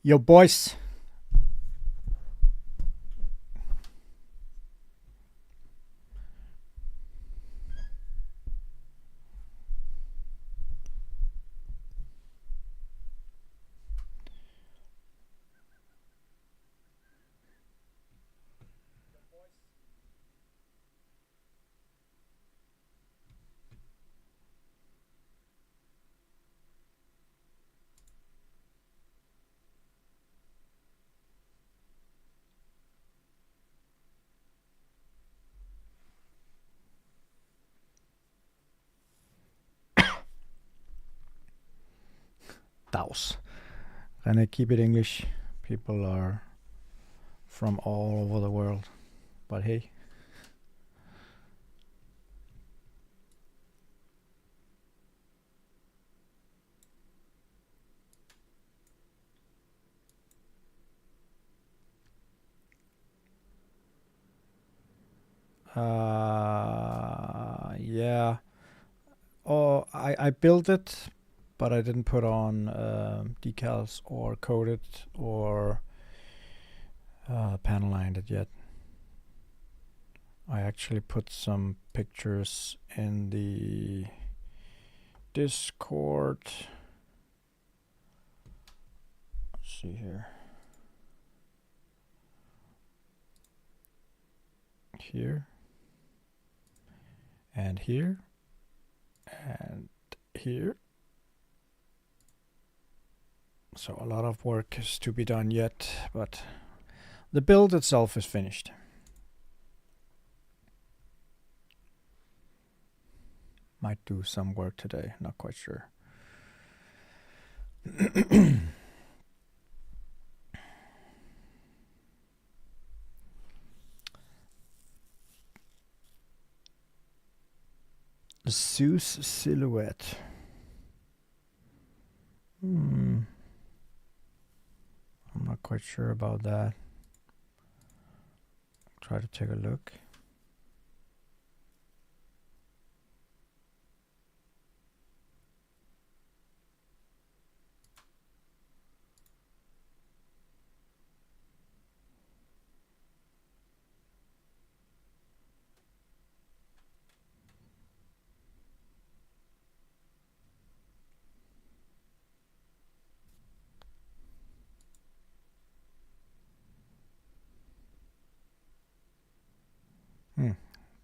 Yo, boys. Daus. René, keep it English. People are from all over the world. But hey. Yeah. Oh, I built it, but I didn't put on decals or coat it or panel lined it yet. I actually put some pictures in the Discord. Let's see here. Here. And here. And here. So a lot of work is to be done yet, but the build itself is finished. Might do some work today, not quite sure. Zeus silhouette. I'm not quite sure about that. Try to take a look.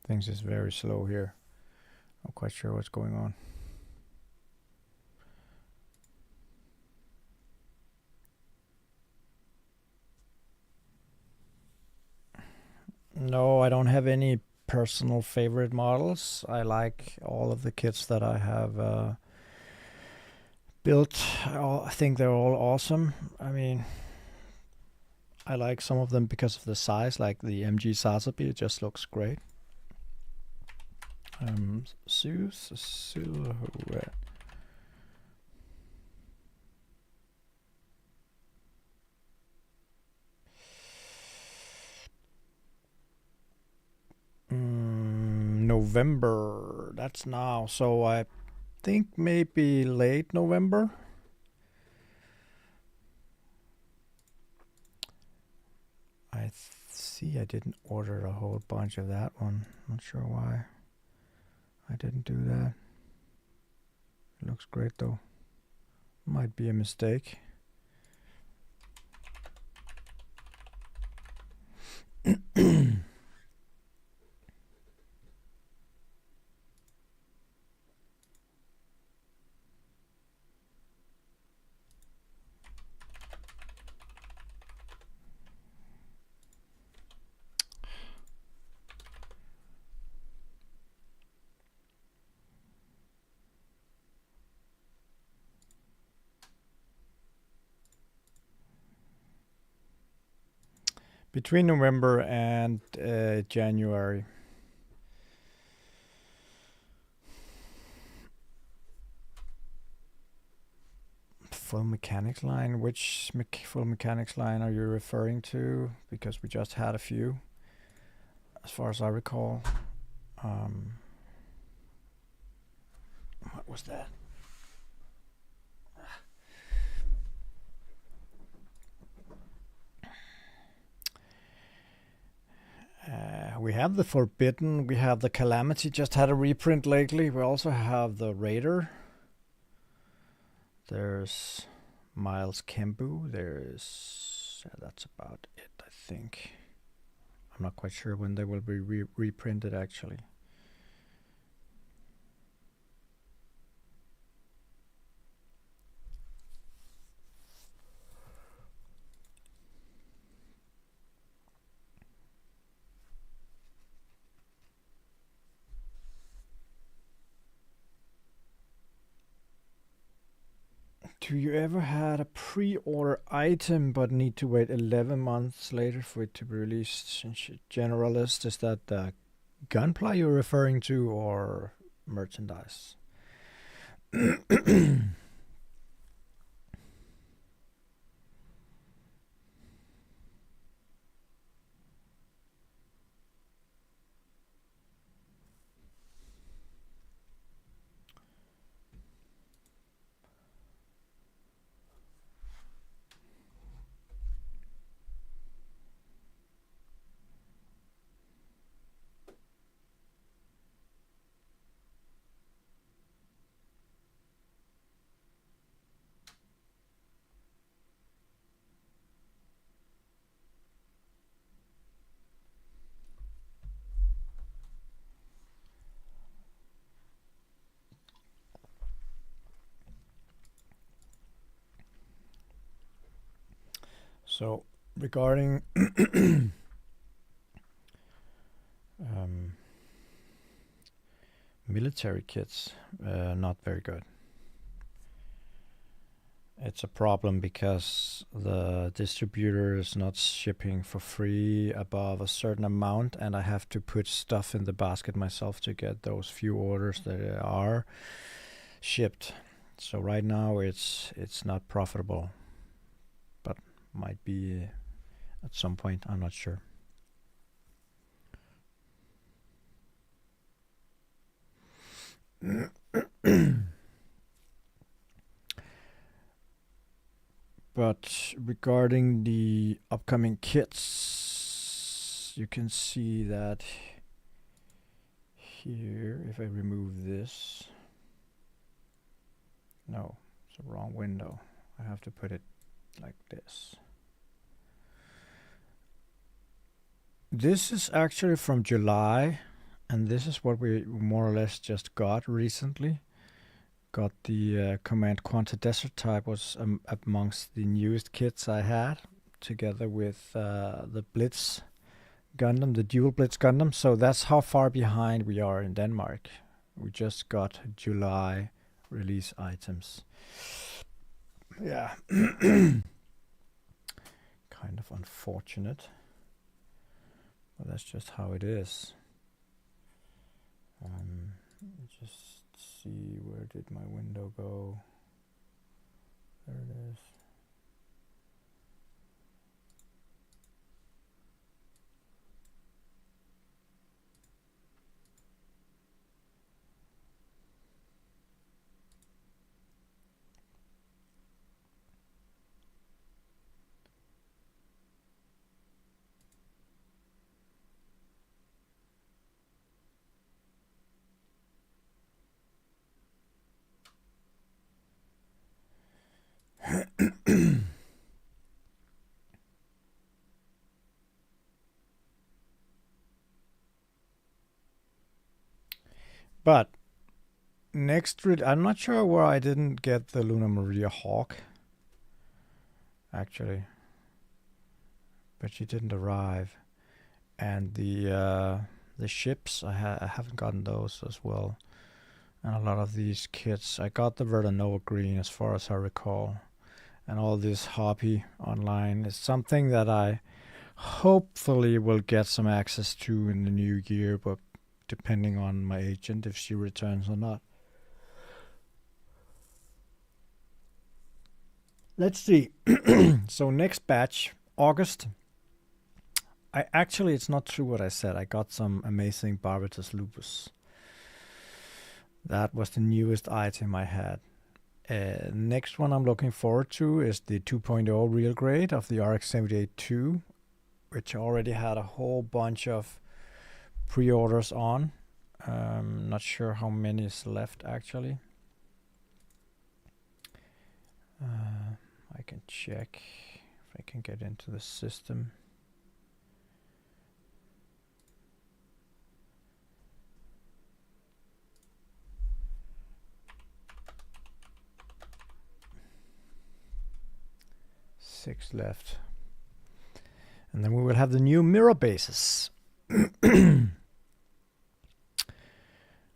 Things is very slow here. Not quite sure what's going on. No, I don't have any personal favorite models. I like all of the kits that I have built. I think they're all awesome. I mean, I like some of them because of the size, like the MG Sasabi. It just looks great. Zeus silhouette. November. That's now. So I think maybe late November. I see I didn't order a whole bunch of that one. Not sure why I didn't do that. It looks great though. Might be a mistake. Between November and January. Full mechanics line. Which full mechanics line are you referring to? Because we just had a few, as far as I recall. What was that? We have the Forbidden, we have the Calamity, just had a reprint lately. We also have the Raider. There's Miles Kembu. That's about it, I think. I'm not quite sure when they will be reprinted actually. Do you ever had a pre-order item but need to wait 11 months later for it to be released? Generalist, is that the Gunpla you're referring to or merchandise? So regarding military kits, not very good. It's a problem because the distributor is not shipping for free above a certain amount, and I have to put stuff in the basket myself to get those few orders that are shipped. So right now it's not profitable, but might be at some point, I'm not sure. But regarding the upcoming kits, you can see that here, if I remove this, no, it's the wrong window. I have to put it like this. This is actually from July, and this is what we more or less just got recently. Got the Command Quanta Desert type, was amongst the newest kits I had, together with the Blitz Gundam, the dual Blitz Gundam. So that's how far behind we are in Denmark. We just got July release items. Yeah. Kind of unfortunate, but that's just how it is. Just see, where did my window go? There it is. But next, I'm not sure where I didn't get the Luna Maria Hawk, actually, but she didn't arrive. And the ships, I haven't gotten those as well. And a lot of these kits, I got the Verdanova Green as far as I recall. And all this hobby online is something that I hopefully will get some access to in the new year, but depending on my agent if she returns or not. Let's see. So next batch, August. It's not true what I said. I got some amazing Barbatus Lupus. That was the newest item I had. Next one I'm looking forward to is the 2.0 real grade of the RX-78-2, which already had a whole bunch of pre-orders on. Not sure how many is left actually. I can check if I can get into the system. Six left. And then we will have the new mirror bases.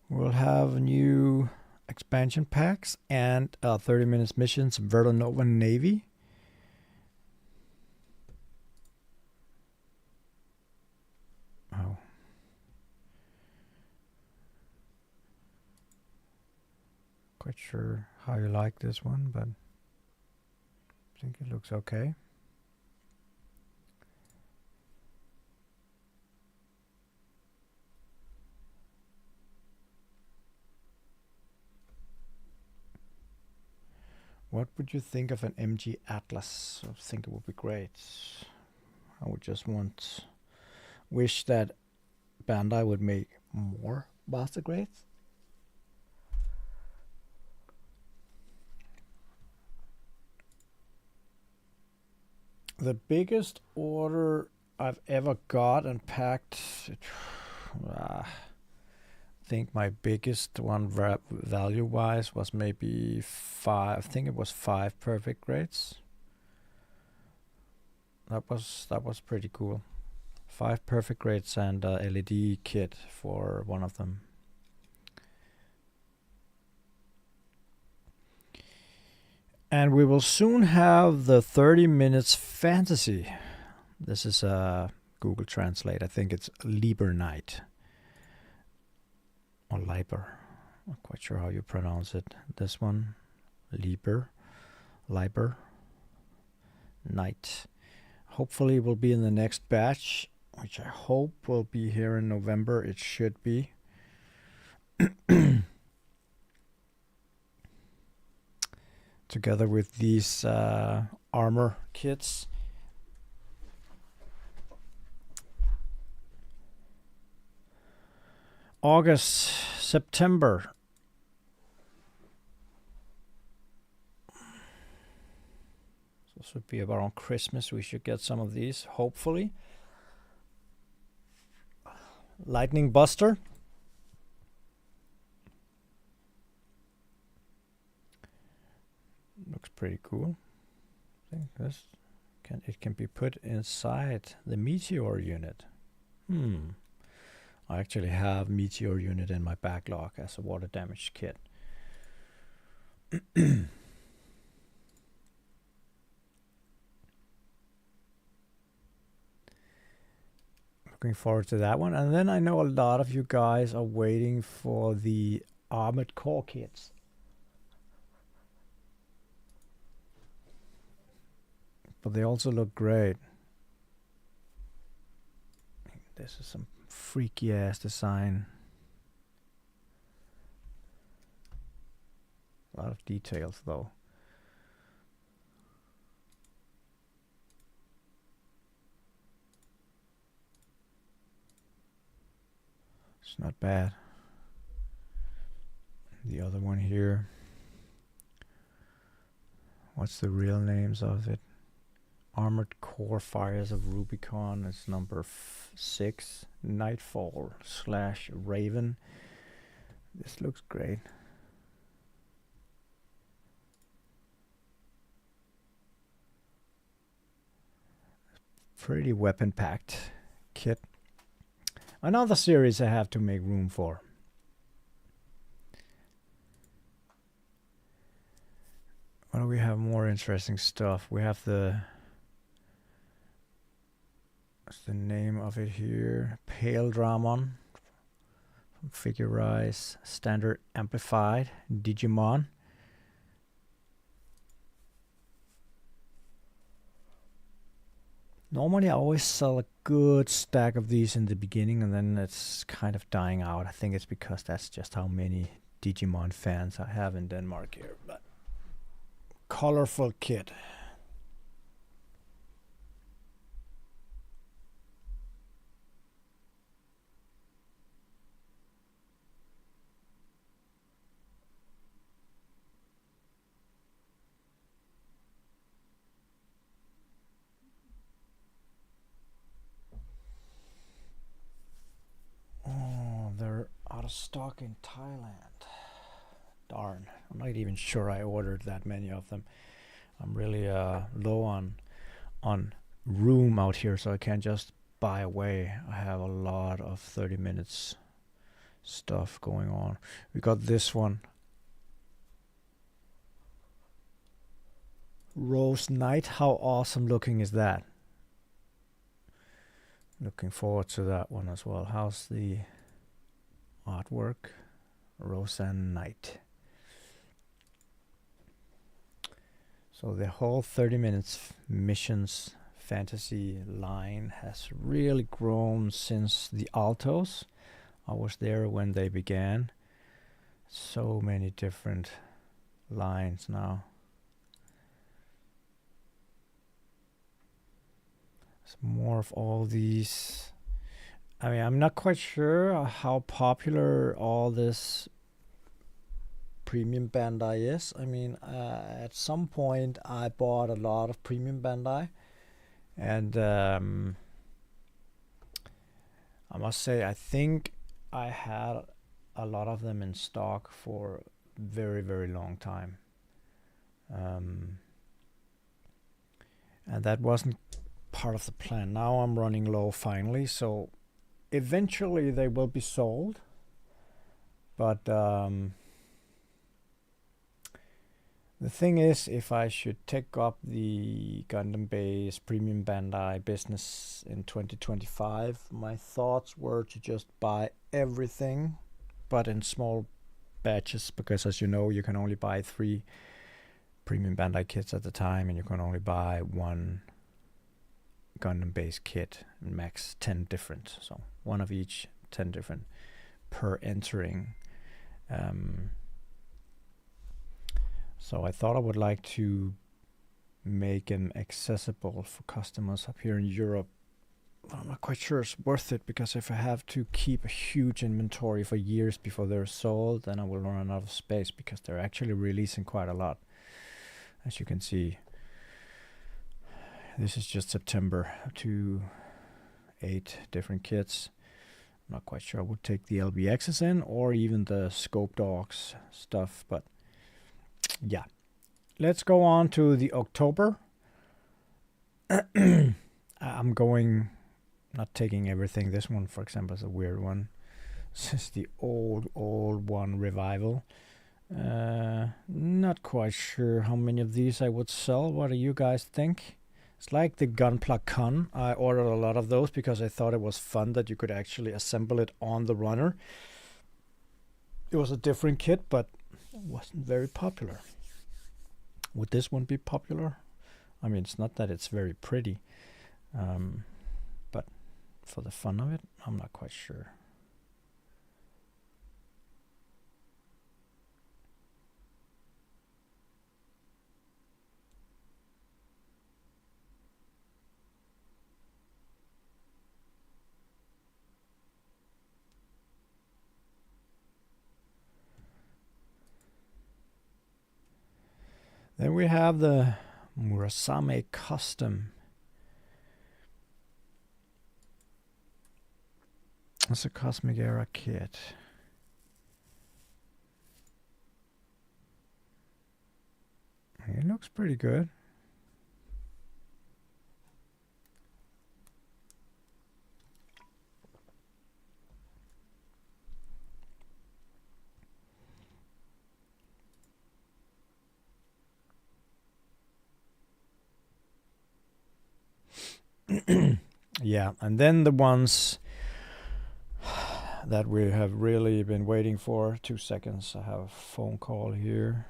We'll have new expansion packs and 30 minutes missions, Verdanova Navy. Oh. Quite sure how you like this one, but I think it looks okay. What would you think of an MG Atlas? I think it would be great. I would just wish that Bandai would make more Master Grades. The biggest order I've ever got and packed, I think my biggest one value-wise was maybe 5. I think it was 5 perfect grades. That was pretty cool. 5 perfect grades and a LED kit for one of them. And we will soon have the 30 minutes fantasy. This is a Google Translate. I think it's Liber Night. Or Liber. Not quite sure how you pronounce it. This one. Liber. Night. Hopefully it will be in the next batch, which I hope will be here in November. It should be. Together with these armor kits. August, September. So this would be around Christmas. We should get some of these, hopefully. Lightning Buster. Looks pretty cool. I think this can be put inside the Meteor unit. I actually have Meteor unit in my backlog as a water damage kit. Looking forward to that one. And then I know a lot of you guys are waiting for the Armored Core kits. But they also look great. This is some freaky ass design. A lot of details though. It's not bad. The other one here. What's the real names of it? Armored Core Fires of Rubicon is number 6. Nightfall/Raven. This looks great. Pretty weapon-packed kit. Another series I have to make room for. What do we have more interesting stuff? We have the... What's the name of it here? Pale Dramon. Figure Rise. Standard Amplified. Digimon. Normally I always sell a good stack of these in the beginning and then it's kind of dying out. I think it's because that's just how many Digimon fans I have in Denmark here. But colorful kit. of stock in Thailand. Darn, I'm not even sure I ordered that many of them. I'm really low on room out here, so I can't just buy away. I have a lot of 30 minutes stuff going on. We got this one, Rose Knight. How awesome looking is that? Looking forward to that one as well. How's the artwork? Roseanne Knight. So the whole 30 minutes missions fantasy line has really grown since the Altos. I was there when they began. So many different lines now. It's more of all these. I mean, I'm not quite sure how popular all this premium Bandai is. I mean, at some point I bought a lot of premium Bandai, and I must say I think I had a lot of them in stock for very, very long time, and that wasn't part of the plan. Now I'm running low finally, so eventually they will be sold, but the thing is, if I should take up the Gundam-based premium Bandai business in 2025, my thoughts were to just buy everything, but in small batches, because as you know, you can only buy 3 premium Bandai kits at a time, and you can only buy 1 Gundam-based kit, max 10 different. So 1 of each, 10 different per entering. So I thought I would like to make them accessible for customers up here in Europe. I'm not quite sure it's worth it, because if I have to keep a huge inventory for years before they're sold, then I will run out of space, because they're actually releasing quite a lot. As you can see, this is just September to 8 different kits. I'm not quite sure I would take the LBXs in, or even the Scope Dogs stuff, but yeah. Let's go on to the October. I'm going, not taking everything. This one, for example, is a weird one. This is the old one revival. Not quite sure how many of these I would sell. What do you guys think? It's like the Gunpla Con. I ordered a lot of those because I thought it was fun that you could actually assemble it on the runner. It was a different kit, but it wasn't very popular. Would this one be popular? I mean, it's not that it's very pretty, but for the fun of it, I'm not quite sure. Then we have the Murasame Custom. It's a Cosmic Era kit. It looks pretty good. Yeah, and then the ones that we have really been waiting for. 2 seconds, I have a phone call here.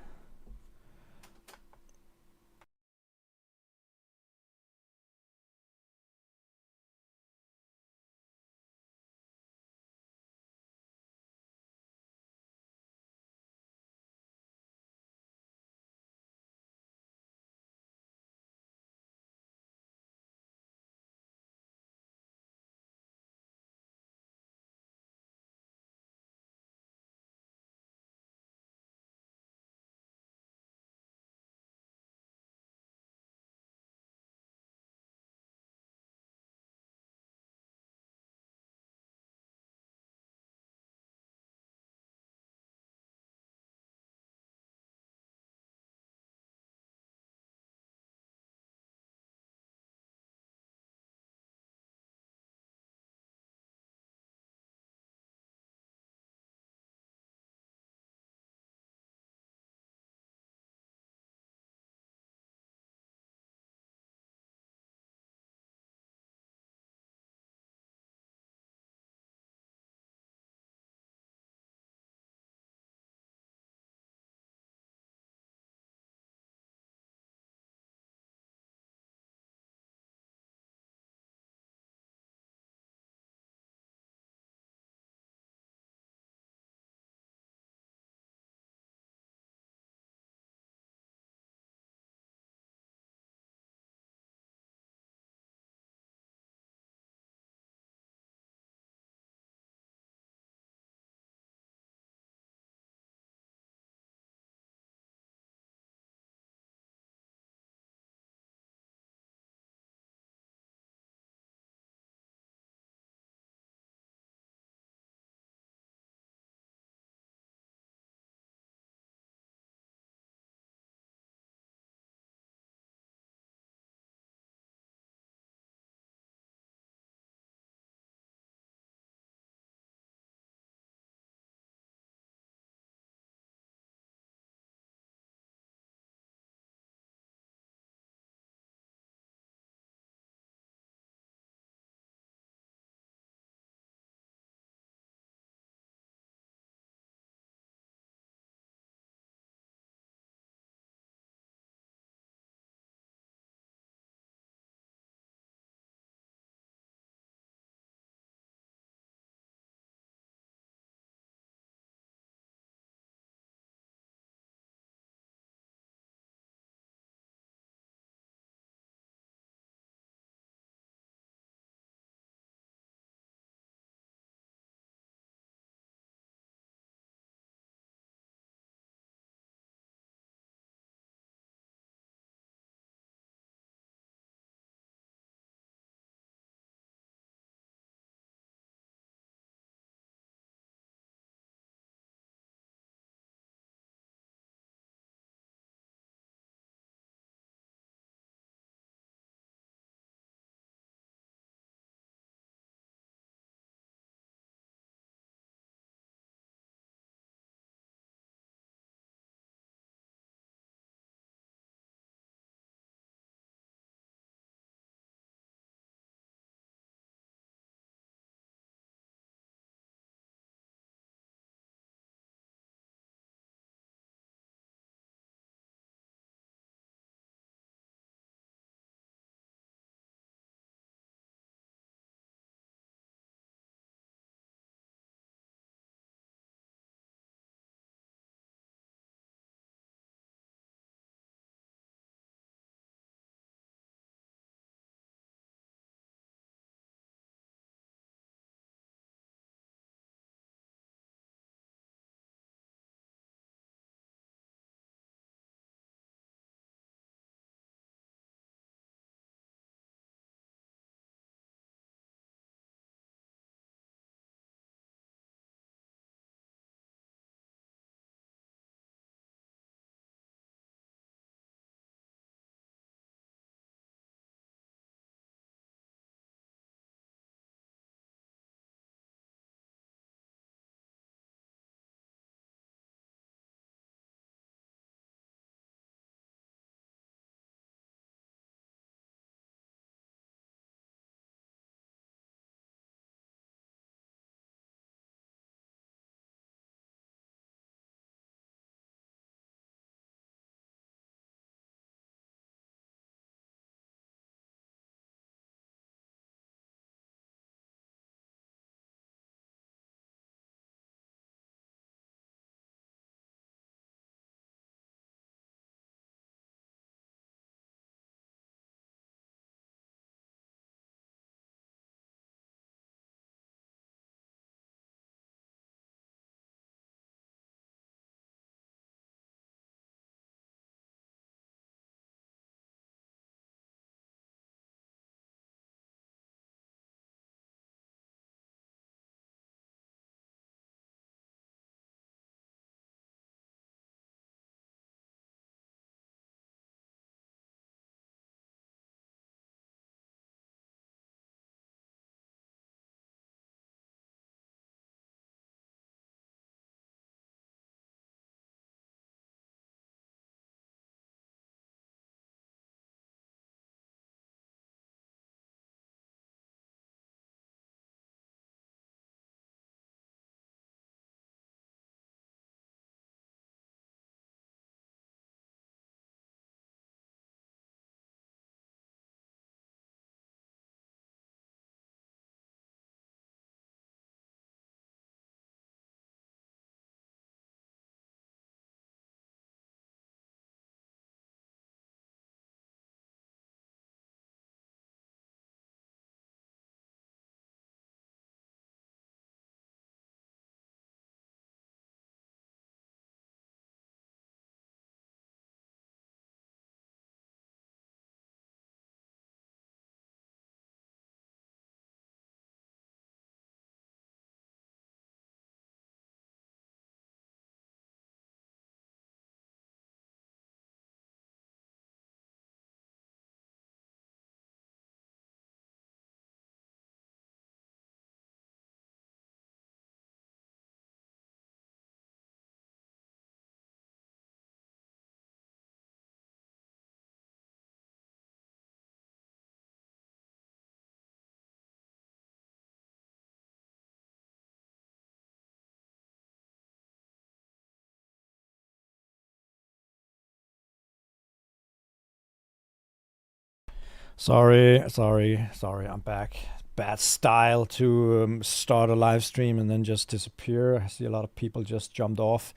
Sorry, sorry, sorry. I'm back. Bad style to start a live stream and then just disappear. I see a lot of people just jumped off.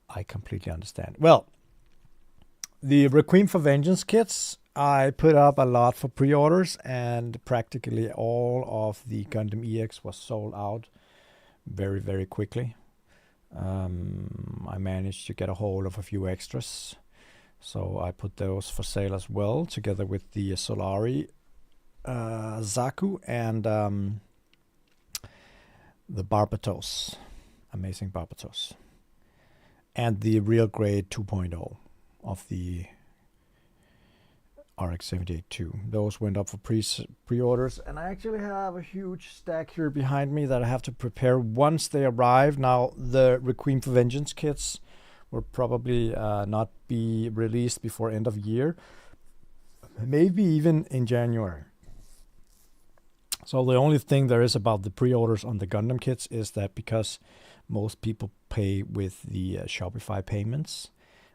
I completely understand. Well, the Requiem for Vengeance kits, I put up a lot for pre-orders, and practically all of the Gundam EX was sold out very, very quickly. I managed to get a hold of a few extras, so I put those for sale as well, together with the Solari Zaku and the Barbatos, amazing Barbatos, and the real grade 2.0 of the RX-78-2. Those went up for pre-orders, and I actually have a huge stack here behind me that I have to prepare once they arrive. Now, the Requiem for Vengeance kits will probably not be released before end of year, maybe even in January. So the only thing there is about the pre-orders on the Gundam kits is that because most people pay with the Shopify payments,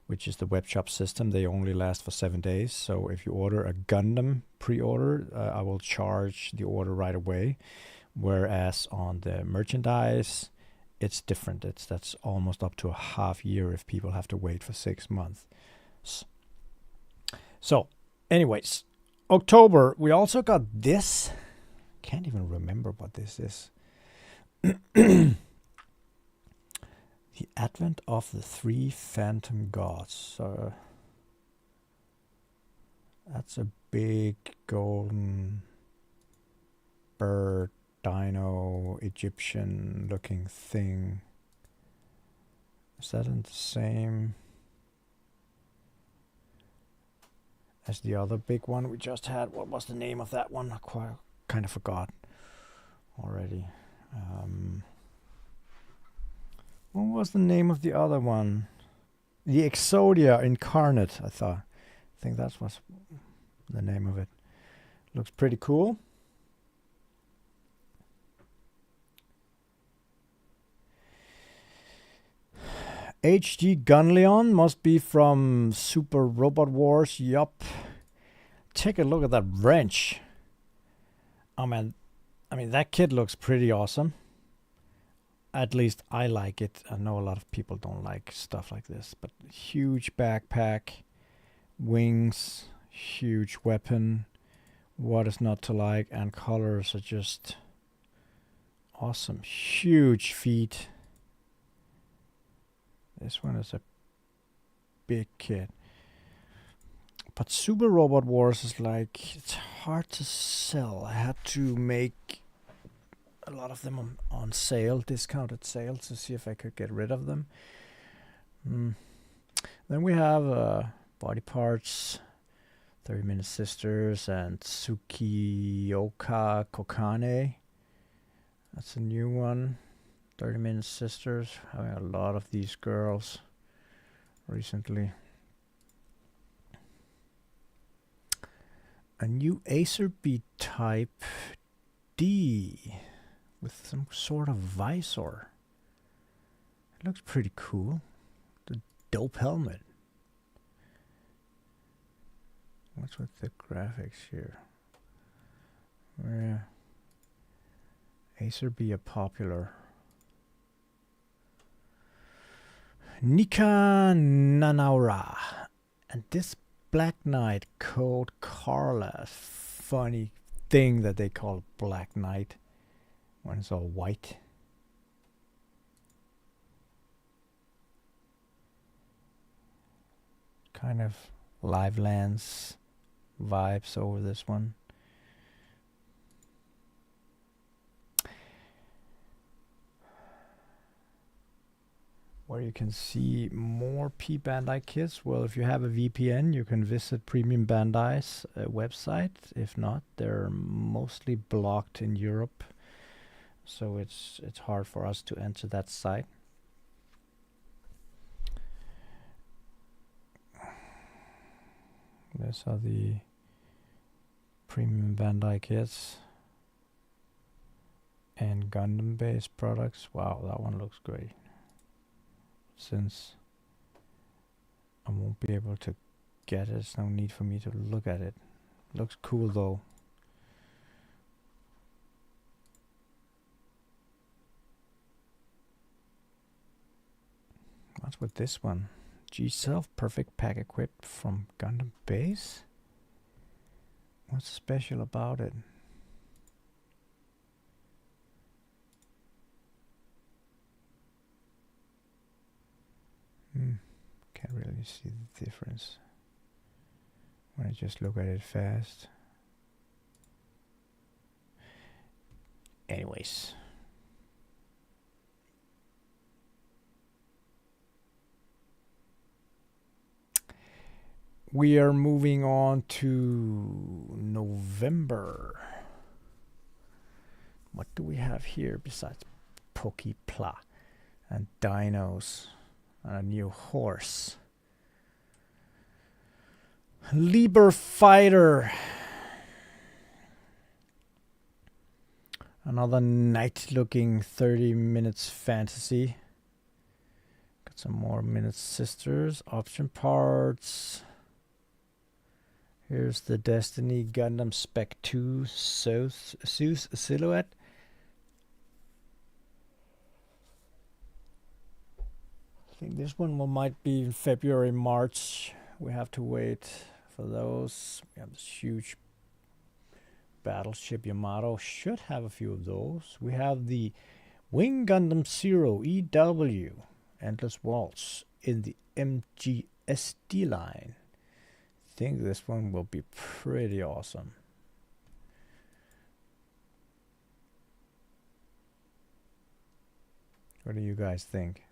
which is the web shop system, they only last for 7 days. So if you order a Gundam pre-order, I will charge the order right away. Whereas on the merchandise, it's different. That's almost up to a half year if people have to wait for 6 months. So, anyways, October, we also got this. Can't even remember what this is. The Advent of the Three Phantom Gods. That's a big golden bird, dino, Egyptian looking thing. Is that in the same as the other big one we just had? What was the name of that one? I kind of forgot already. What was the name of the other one? The Exodia Incarnate, I think that was the name of it. Looks pretty cool. HG Gunleon must be from Super Robot Wars. Yup. Take a look at that wrench. Oh man, I mean that kit looks pretty awesome. At least I like it. I know a lot of people don't like stuff like this, but huge backpack, wings, huge weapon. What is not to like? And colors are just awesome. Huge feet. This one is a big kit. But Super Robot Wars is like, it's hard to sell. I had to make a lot of them on sale, discounted sale, to see if I could get rid of them. Then we have body parts, 30-Minute Sisters and Tsukioka Kokane. That's a new one. 30-Minute Sisters, having a lot of these girls recently. A new Acer B Type D with some sort of visor. It looks pretty cool. The dope helmet. What's with the graphics here? Yeah. Acer B, a popular. Nika Nanaura. And this Black Knight Code Carla. Funny thing that they call Black Knight when it's all white. Kind of Live Lands vibes over this one. Where you can see more P Bandai kits. Well, if you have a VPN, you can visit Premium Bandai's website. If not, they're mostly blocked in Europe, so it's hard for us to enter that site. These are the Premium Bandai kits and Gundam-based products. Wow, that one looks great. Since I won't be able to get it, there's no need for me to look at it. Looks cool though. What's with this one? G-Self Perfect Pack Equipped from Gundam Base? What's special about it? Can't really see the difference when I just look at it fast. Anyways. We are moving on to November. What do we have here besides Pokepla and dinos and a new horse? Liber Fighter. Another night-looking 30 minutes fantasy. Got some more Minute Sisters, option parts. Here's the Destiny Gundam Spec 2 Zeus silhouette. I think this one might be in February, March. We have to wait for those. We have this huge battleship Yamato. Should have a few of those. We have the Wing Gundam Zero EW Endless Waltz in the MGSD line. I think this one will be pretty awesome. What do you guys think?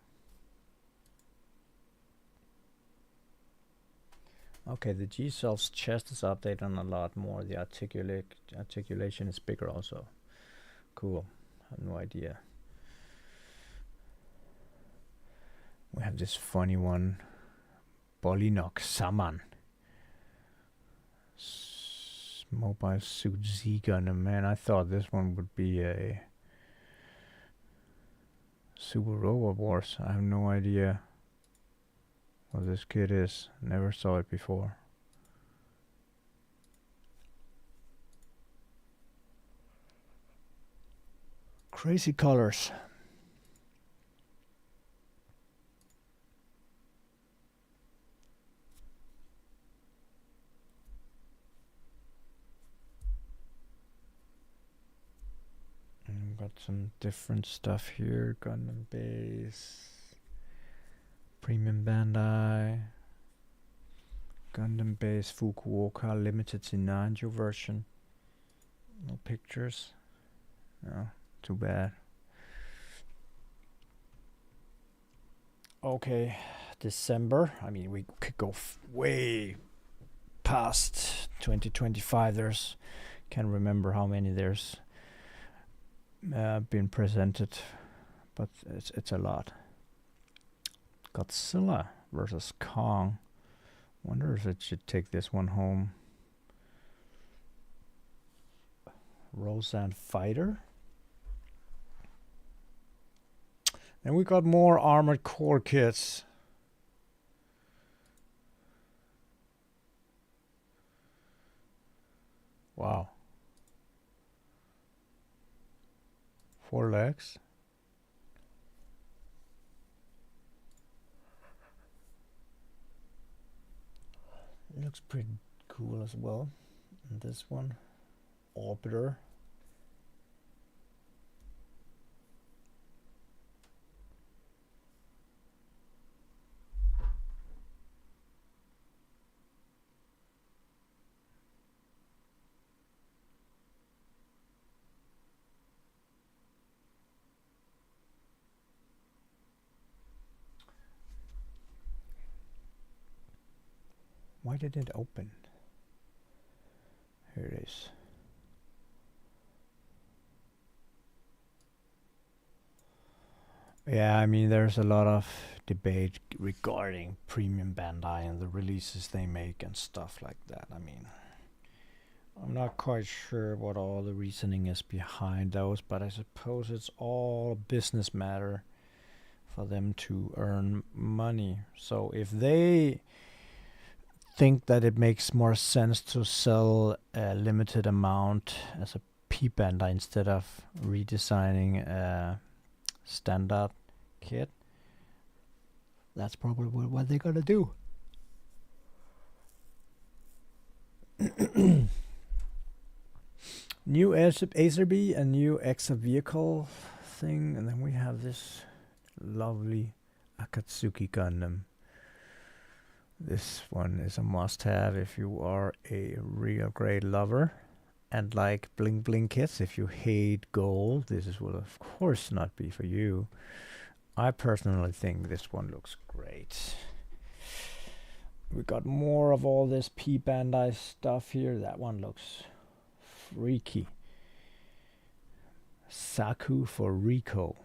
Okay, the G-Self's chest is updated a lot more. The articulation is bigger also. Cool. I have no idea. We have this funny one. Bolinok Saman. Mobile Suit Z Gundam. Man, I thought this one would be a Super Robot Wars. I have no idea what this kid is. Never saw it before. Crazy colors. Got some different stuff here. Gundam Base, Premium Bandai, Gundam Base Fukuoka Limited Sinanjo version. No pictures. No, too bad. Okay, December. I mean, we could go way past 2025. There's, can't remember how many there's been presented, but it's a lot. Godzilla versus Kong. Wonder if it should take this one home. Roseanne Fighter. And we got more Armored Core kits. Wow. 4 legs. It looks pretty cool as well. And this one, Orbiter. Why did it open? Here it is. Yeah, I mean, there's a lot of debate regarding Premium Bandai and the releases they make and stuff like that. I mean, I'm not quite sure what all the reasoning is behind those, but I suppose it's all a business matter for them to earn money. So if they think that it makes more sense to sell a limited amount as a Bandai instead of redesigning a standard kit. That's probably what they're gonna do. New Acerby, a new EXA vehicle thing, and then we have this lovely Akatsuki Gundam. This one is a must-have if you are a real great lover and like bling bling kits. If you hate gold, this will of course not be for you. I personally think this one looks great. We got more of all this Bandai stuff here. That one looks freaky. Saku for Rico.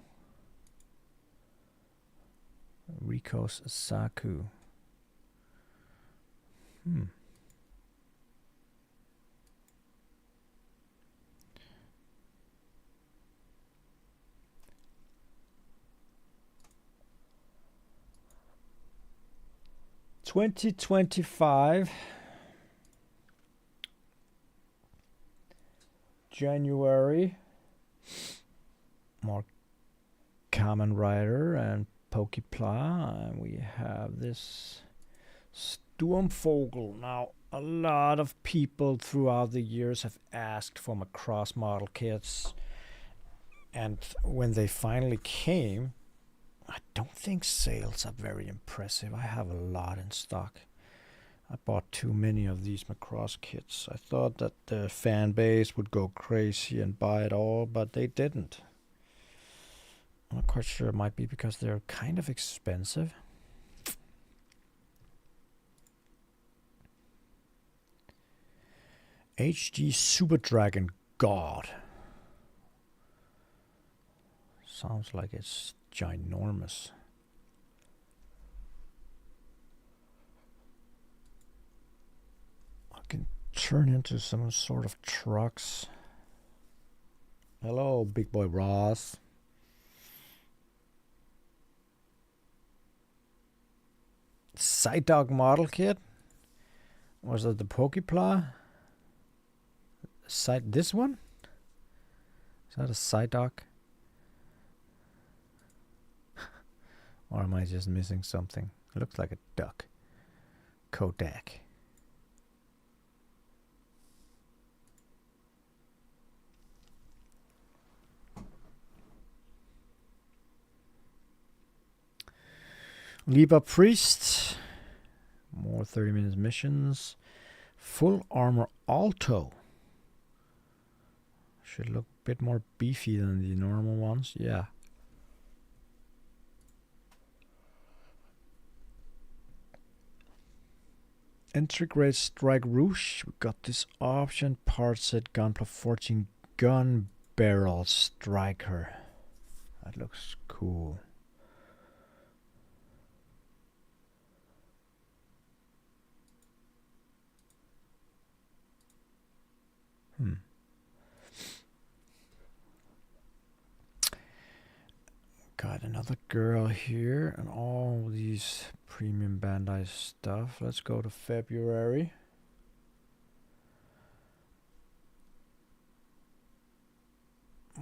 Rico's Saku. 2025 January, more Kamen Rider and Pokepla, and we have this Sturmvogel. Now, a lot of people throughout the years have asked for Macross model kits, and when they finally came, I don't think sales are very impressive. I have a lot in stock. I bought too many of these Macross kits. I thought that the fan base would go crazy and buy it all, but they didn't. I'm not quite sure. It might be because they're kind of expensive. HD Super Dragon God. Sounds like it's ginormous. I can turn into some sort of trucks. Hello, big boy Ross. Side dog model kit? Was it the Pokepla? This one? Is that a side dog? Or am I just missing something? It looks like a duck. Kodak. Liba Priest. More 30 minutes missions. Full armor Alto. Should look a bit more beefy than the normal ones. Yeah. Entry grade Strike Rouge. We got this option part set Gunpla 14 gun barrel striker. That looks cool. Got another girl here and all these premium Bandai stuff. Let's go to February.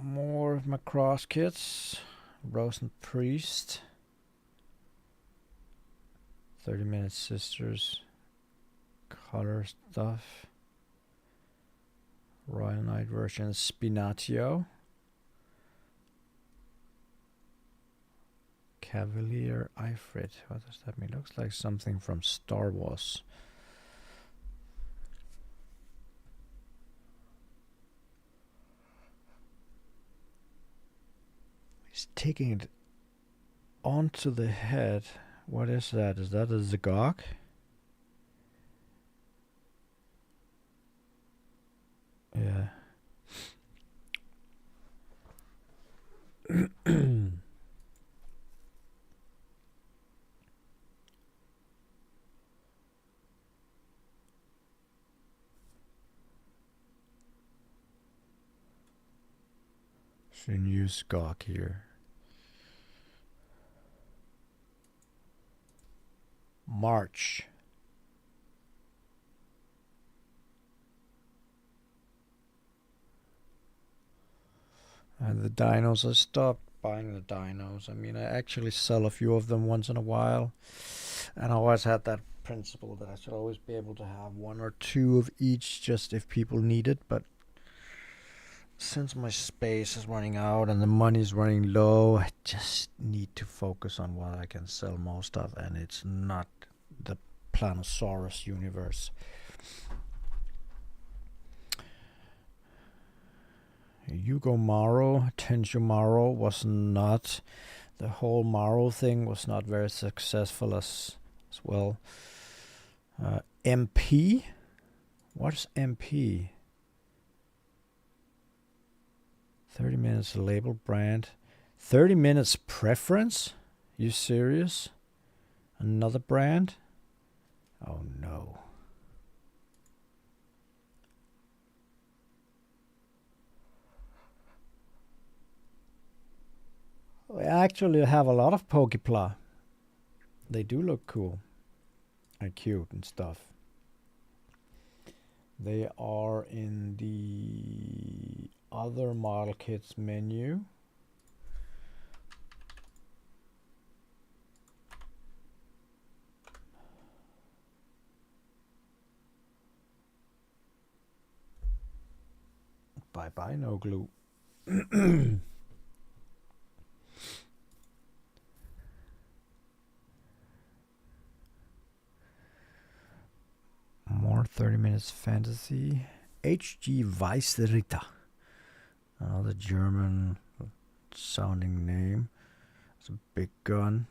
More Macross kits. Rose and Priest. 30 Minute Sisters. Color stuff. Royal Knight version Spinatio. Cavalier Ifrit. What does that mean? Looks like something from Star Wars. He's taking it onto the head. What is that? Is that a Zagok? Yeah. So new Skok here. March. And the dinos, I stopped buying the dinos. I mean, I actually sell a few of them once in a while. And I always had that principle that I should always be able to have one or two of each just if people need it. But since my space is running out and the money's running low, I just need to focus on what I can sell most of. And it's not the Planosaurus universe. Yugo Maro, Tenjo Maro was not, the whole Maro thing was not very successful as well. MP? What is MP? 30 minutes label brand. 30 minutes preference? You serious? Another brand? Oh no. We actually have a lot of Pokepla. They do look cool and cute and stuff. They are in the other model kits menu. Bye bye, no glue. More 30 minutes fantasy. HG Weissritter. Another German sounding name. It's a big gun.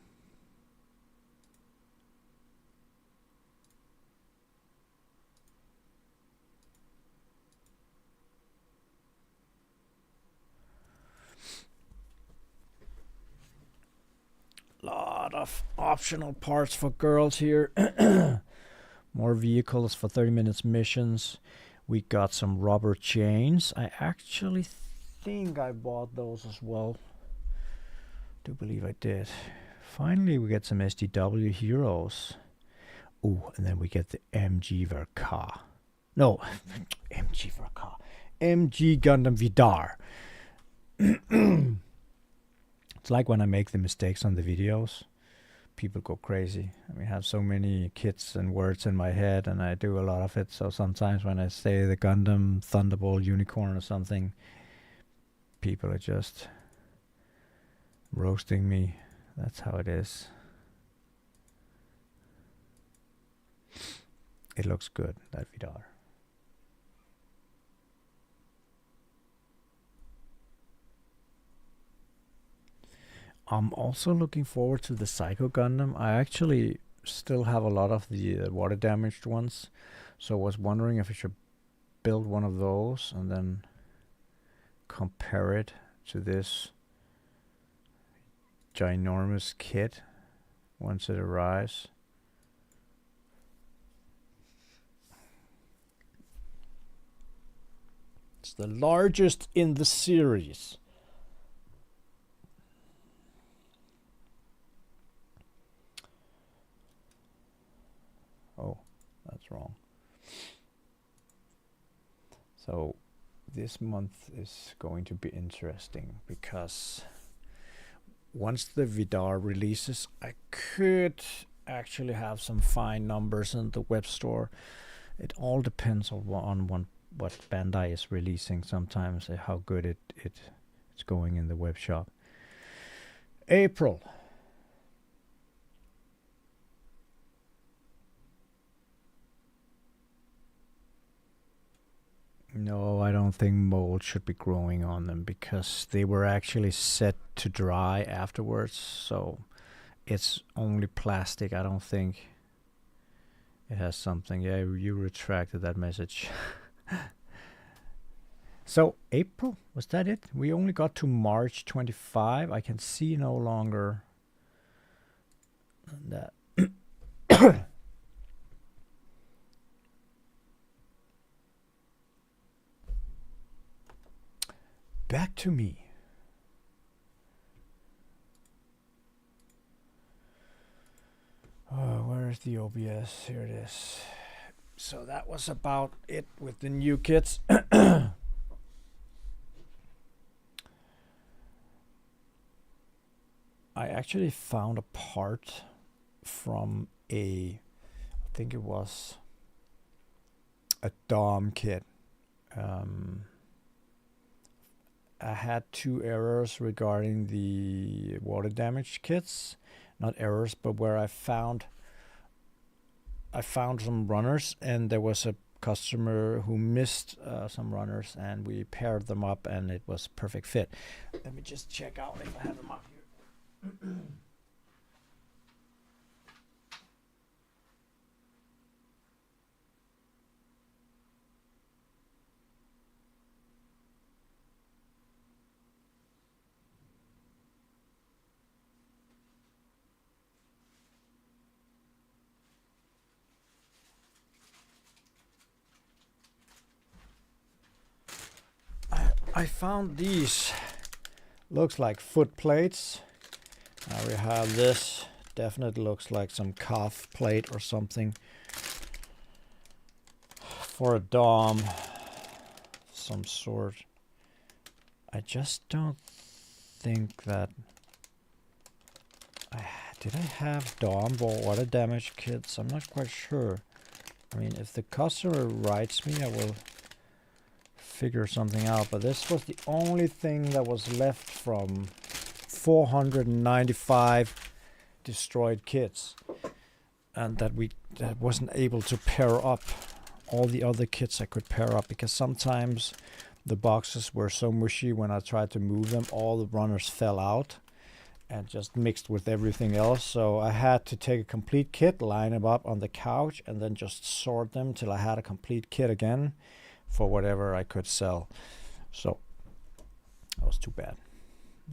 Lot of optional parts for girls here. More vehicles for 30 minutes missions. We got some rubber chains. I actually think I bought those as well. Do believe I did. Finally, we get some SDW heroes. Oh, and then we get the MG Verka. No, MG Verka. MG Gundam Vidar. It's like when I make the mistakes on the videos. People go crazy. I mean, I have so many kits and words in my head, and I do a lot of it. So sometimes when I say the Gundam, Thunderbolt, Unicorn or something, people are just roasting me. That's how it is. It looks good, that Vidar. I'm also looking forward to the Psycho Gundam. I actually still have a lot of the water damaged ones, so I was wondering if I should build one of those and then compare it to this ginormous kit once it arrives. It's the largest in the series. Oh, that's wrong. So this month is going to be interesting because once the Vidar releases, I could actually have some fine numbers in the web store. It all depends on what Bandai is releasing sometimes, how good it's going in the web shop. April. No, I don't think mold should be growing on them because they were actually set to dry afterwards, so it's only plastic. I don't think it has something. Yeah, you retracted that message. So April, was that it? We only got to March 25. I can see no longer that. Back to me. Where is the OBS? Here it is. So that was about it with the new kits. actually found a part from I think it was a Dom kit. I had 2 errors regarding the water damage kits. Not errors, but where I found some runners, and there was a customer who missed some runners, and we paired them up, and it was perfect fit. Let me just check out if I have them up here. I found these. Looks like foot plates. Now we have this. Definitely looks like some calf plate or something for a Dom, some sort. I just don't think that did I have Dom water damage kits? I'm not quite sure. I mean, if the customer writes me, I will figure something out, but this was the only thing that was left from 495 destroyed kits, and that wasn't able to pair up. All the other kits I could pair up, because sometimes the boxes were so mushy when I tried to move them, all the runners fell out and just mixed with everything else. So I had to take a complete kit, line them up on the couch, and then just sort them till I had a complete kit again for whatever I could sell. So that was too bad.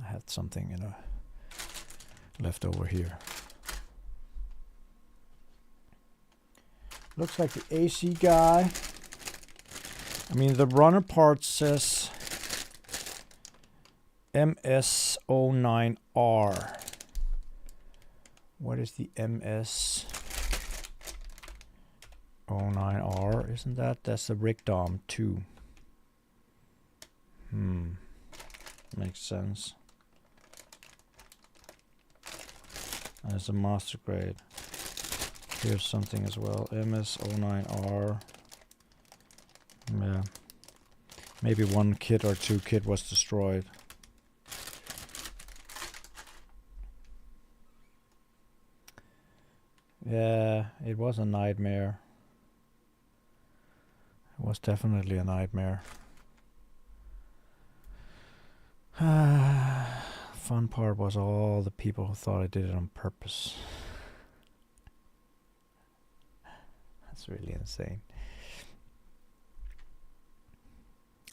I had something, left over here. Looks like the AC guy. I mean, the runner part says MS09R. What is the MS09R? Isn't that's the Rig Dom 2? Makes sense. There's a master grade. Here's something as well. MS09R. Yeah. Maybe 1 kit or 2 kit was destroyed. Yeah, it was a nightmare. It was definitely a nightmare. Fun part was all the people who thought I did it on purpose. That's really insane.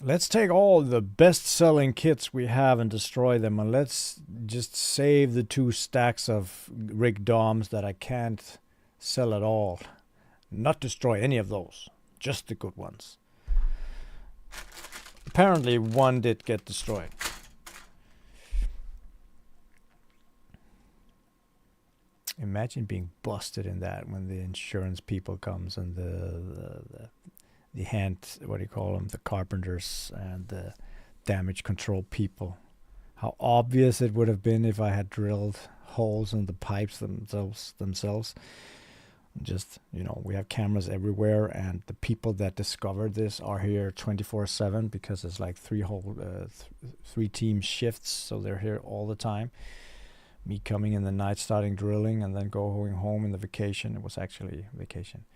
Let's take all the best-selling kits we have and destroy them, and let's just save the 2 stacks of Rig Doms that I can't sell at all. Not destroy any of those, just the good ones. Apparently 1 did get destroyed. Imagine being busted in that when the insurance people comes and the the carpenters and the damage control people. How obvious it would have been if I had drilled holes in the pipes themselves. Just, we have cameras everywhere, and the people that discovered this are here 24/7 because it's like 3 team shifts, so they're here all the time. Me coming in the night, starting drilling, and then going home in the vacation. It was actually vacation.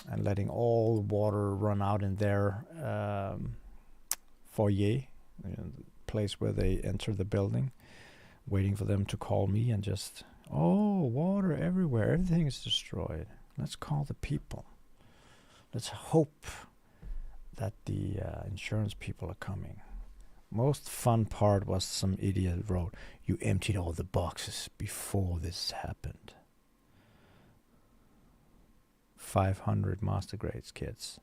And letting all the water run out in their foyer, the place where they enter the building, waiting for them to call me, and just, water everywhere. Everything is destroyed. Let's call the people. Let's hope that the insurance people are coming. Most fun part was some idiot wrote, "You emptied all the boxes before this happened." 500 master grades kits.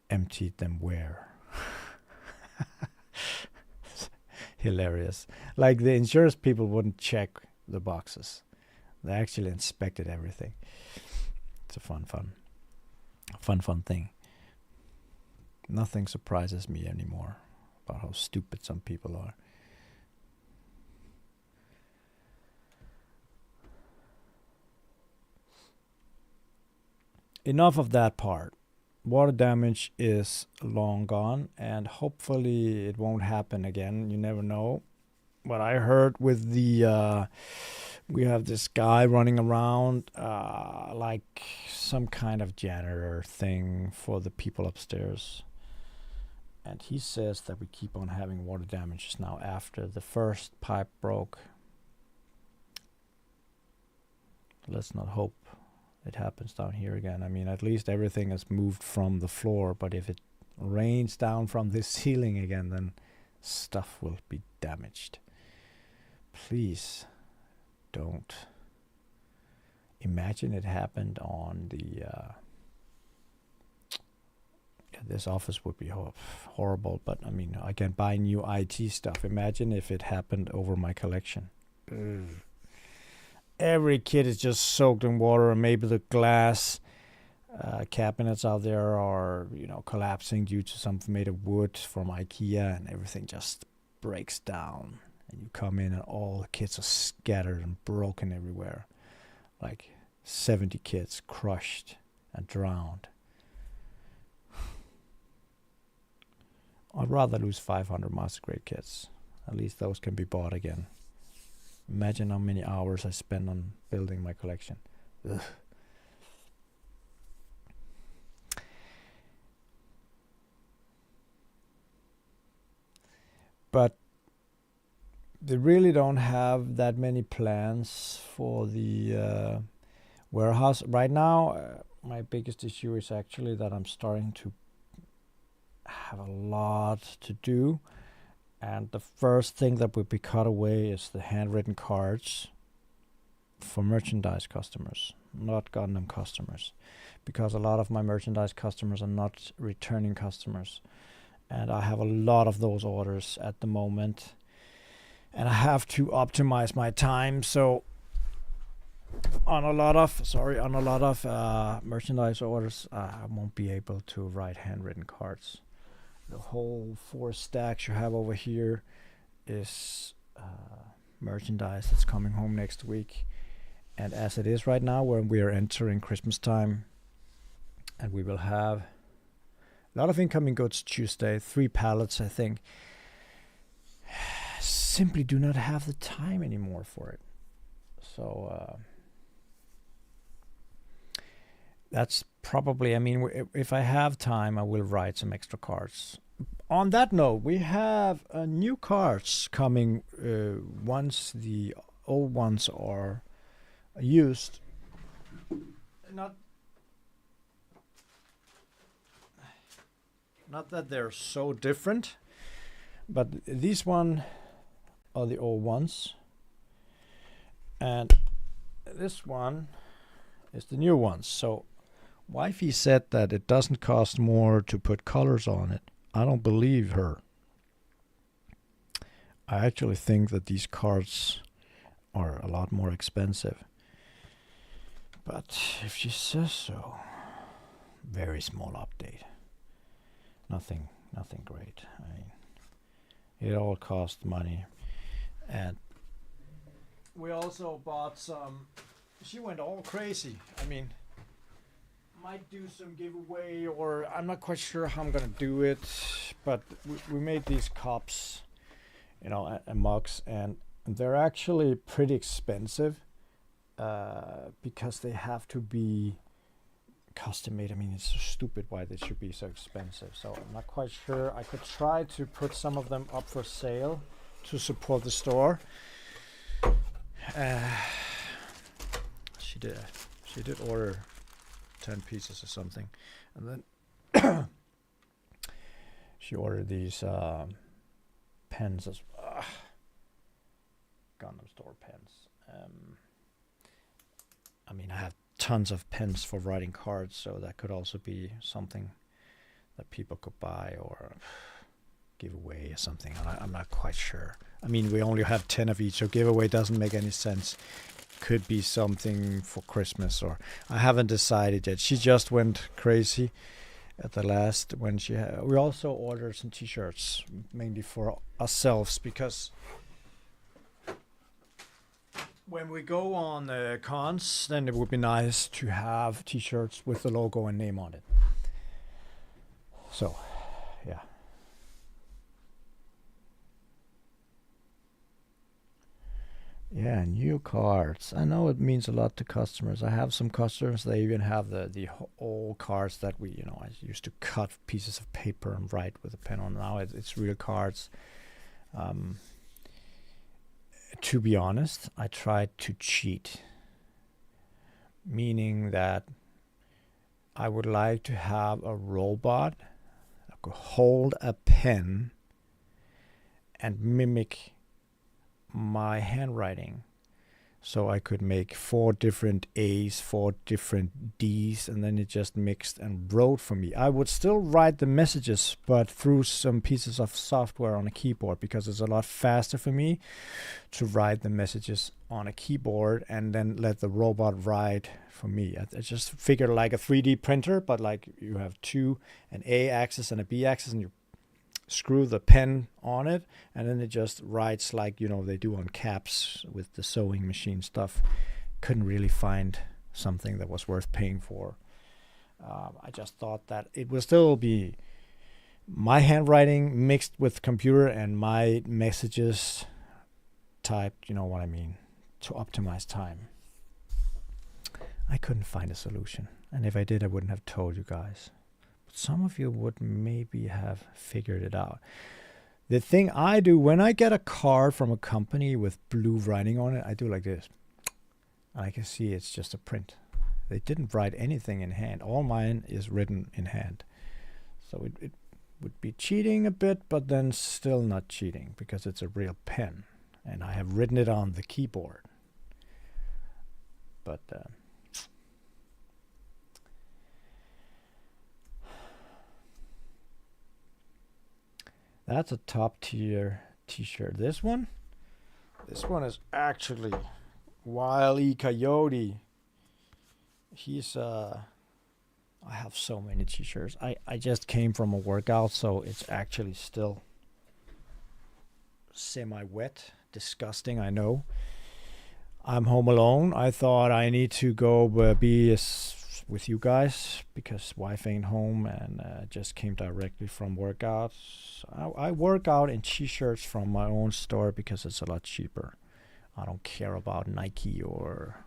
Emptied them where? Hilarious. Like the insurance people wouldn't check the boxes. They actually inspected everything. It's a fun thing. Nothing surprises me anymore about how stupid some people are. enough of that part. Water damage is long gone, and hopefully it won't happen again. You never know. What I heard with the we have this guy running around like some kind of janitor thing for the people upstairs, and he says that we keep on having water damages now after the first pipe broke. Let's not hope it happens down here again. I mean, at least everything has moved from the floor, but if it rains down from the ceiling again, then stuff will be damaged. Please don't. Imagine it happened on the this office would be horrible, but I mean, I can buy new IT stuff. Imagine if it happened over my collection. Ugh. Every kit is just soaked in water, and maybe the glass cabinets out there are, collapsing due to something made of wood from IKEA, and everything just breaks down. And you come in, and all the kits are scattered and broken everywhere, like 70 kits crushed and drowned. I'd rather lose 500 master grade kits. At least those can be bought again. Imagine how many hours I spend on building my collection. Ugh. But they really don't have that many plans for the warehouse. Right now, my biggest issue is actually that I'm starting to have a lot to do. And the first thing that will be cut away is the handwritten cards for merchandise customers, not Gundam customers. Because a lot of my merchandise customers are not returning customers. And I have a lot of those orders at the moment. And I have to optimize my time. So on a lot of merchandise orders, I won't be able to write handwritten cards. The whole 4 stacks you have over here is merchandise that's coming home next week. And as it is right now, when we are entering Christmas time, and we will have a lot of incoming goods Tuesday, 3 pallets, I think, simply do not have the time anymore for it. So that's probably, I mean, if I have time, I will write some extra cards. On that note, we have new cards coming once the old ones are used. Not that they're so different, but these one are the old ones, and this one is the new ones. So wifey said that it doesn't cost more to put colors on it. I don't believe her. I actually think that these cards are a lot more expensive. But if she says so, very small update. Nothing great. I mean, it all costs money. And we also bought some. She went all crazy. I mean, might do some giveaway, or I'm not quite sure how I'm gonna do it, but we made these cups, and mugs, and they're actually pretty expensive because they have to be custom made. I mean, it's so stupid why they should be so expensive. So I'm not quite sure. I could try to put some of them up for sale to support the store. She did order 10 pieces or something, and then she ordered these pens as gundam-store pens. I mean, I have tons of pens for writing cards, so that could also be something that people could buy or give away or something. I'm not quite sure. I mean, we only have 10 of each, so giveaway doesn't make any sense. Could be something for Christmas, or I haven't decided yet. She just went crazy at the last when we also ordered some t-shirts, mainly for ourselves, because When we go on cons, then it would be nice to have T-shirts with the logo and name on it. So, yeah. Yeah, new cards. I know it means a lot to customers. I have some customers, they even have the old cards that I used to cut pieces of paper and write with a pen on. Now it's real cards. Um, to be honest, I tried to cheat, meaning that I would like to have a robot that could hold a pen and mimic my handwriting. So I could make 4 different A's, 4 different D's, and then it just mixed and wrote for me. I would still write the messages, but through some pieces of software on a keyboard, because it's a lot faster for me to write the messages on a keyboard and then let the robot write for me. I just figured like a 3D printer, but like you have an A axis and a B axis, and you screw the pen on it, and then it just writes like they do on caps with the sewing machine stuff. Couldn't really find something that was worth paying for. I just thought that it would still be my handwriting mixed with computer and my messages typed, you know what I mean, to optimize time. I couldn't find a solution, and if I did, I wouldn't have told you guys. Some of you would maybe have figured it out. The thing I do when I get a card from a company with blue writing on it, I do like this. I can see it's just a print. They didn't write anything in hand. All mine is written in hand. So it would be cheating a bit, but then still not cheating because it's a real pen. And I have written it on the keyboard. But that's a top tier t-shirt. This one is actually Wile E. Coyote. He's I have so many t-shirts. I just came from a workout, so it's actually still semi-wet. Disgusting, I know. I'm home alone. I thought I need to go be with you guys because wife ain't home, and just came directly from workouts. I work out in t-shirts from my own store because it's a lot cheaper. I don't care about Nike or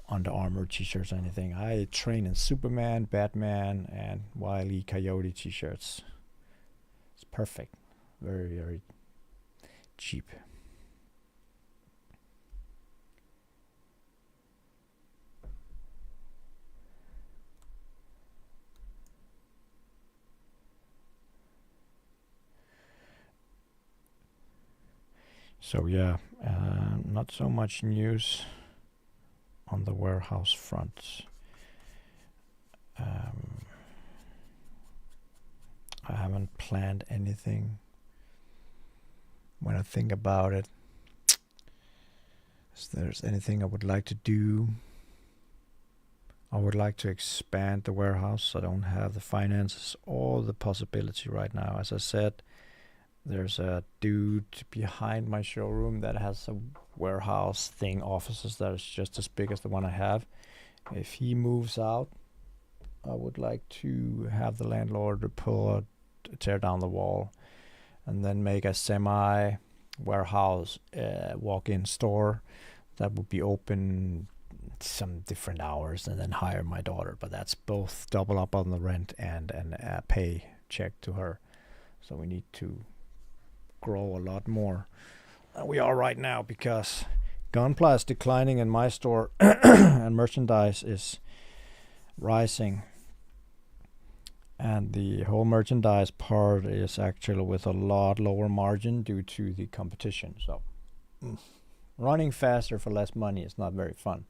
Under Armour t-shirts or anything. I train in Superman, Batman, and Wile E. Coyote t-shirts. It's perfect. Very, very cheap. So yeah, not so much news on the warehouse front. I haven't planned anything. When I think about it, if there's anything I would like to do, I would like to expand the warehouse. I don't have the finances or the possibility right now. As I said, there's a dude behind my showroom that has a warehouse thing, offices that is just as big as the one I have. If he moves out, I would like to have the landlord tear down the wall and then make a semi warehouse walk-in store that would be open some different hours, and then hire my daughter. But that's both double up on the rent and a pay check to her. So we need to grow a lot more than we are right now, because Gunpla is declining in my store and merchandise is rising, and the whole merchandise part is actually with a lot lower margin due to the competition. So running faster for less money is not very fun.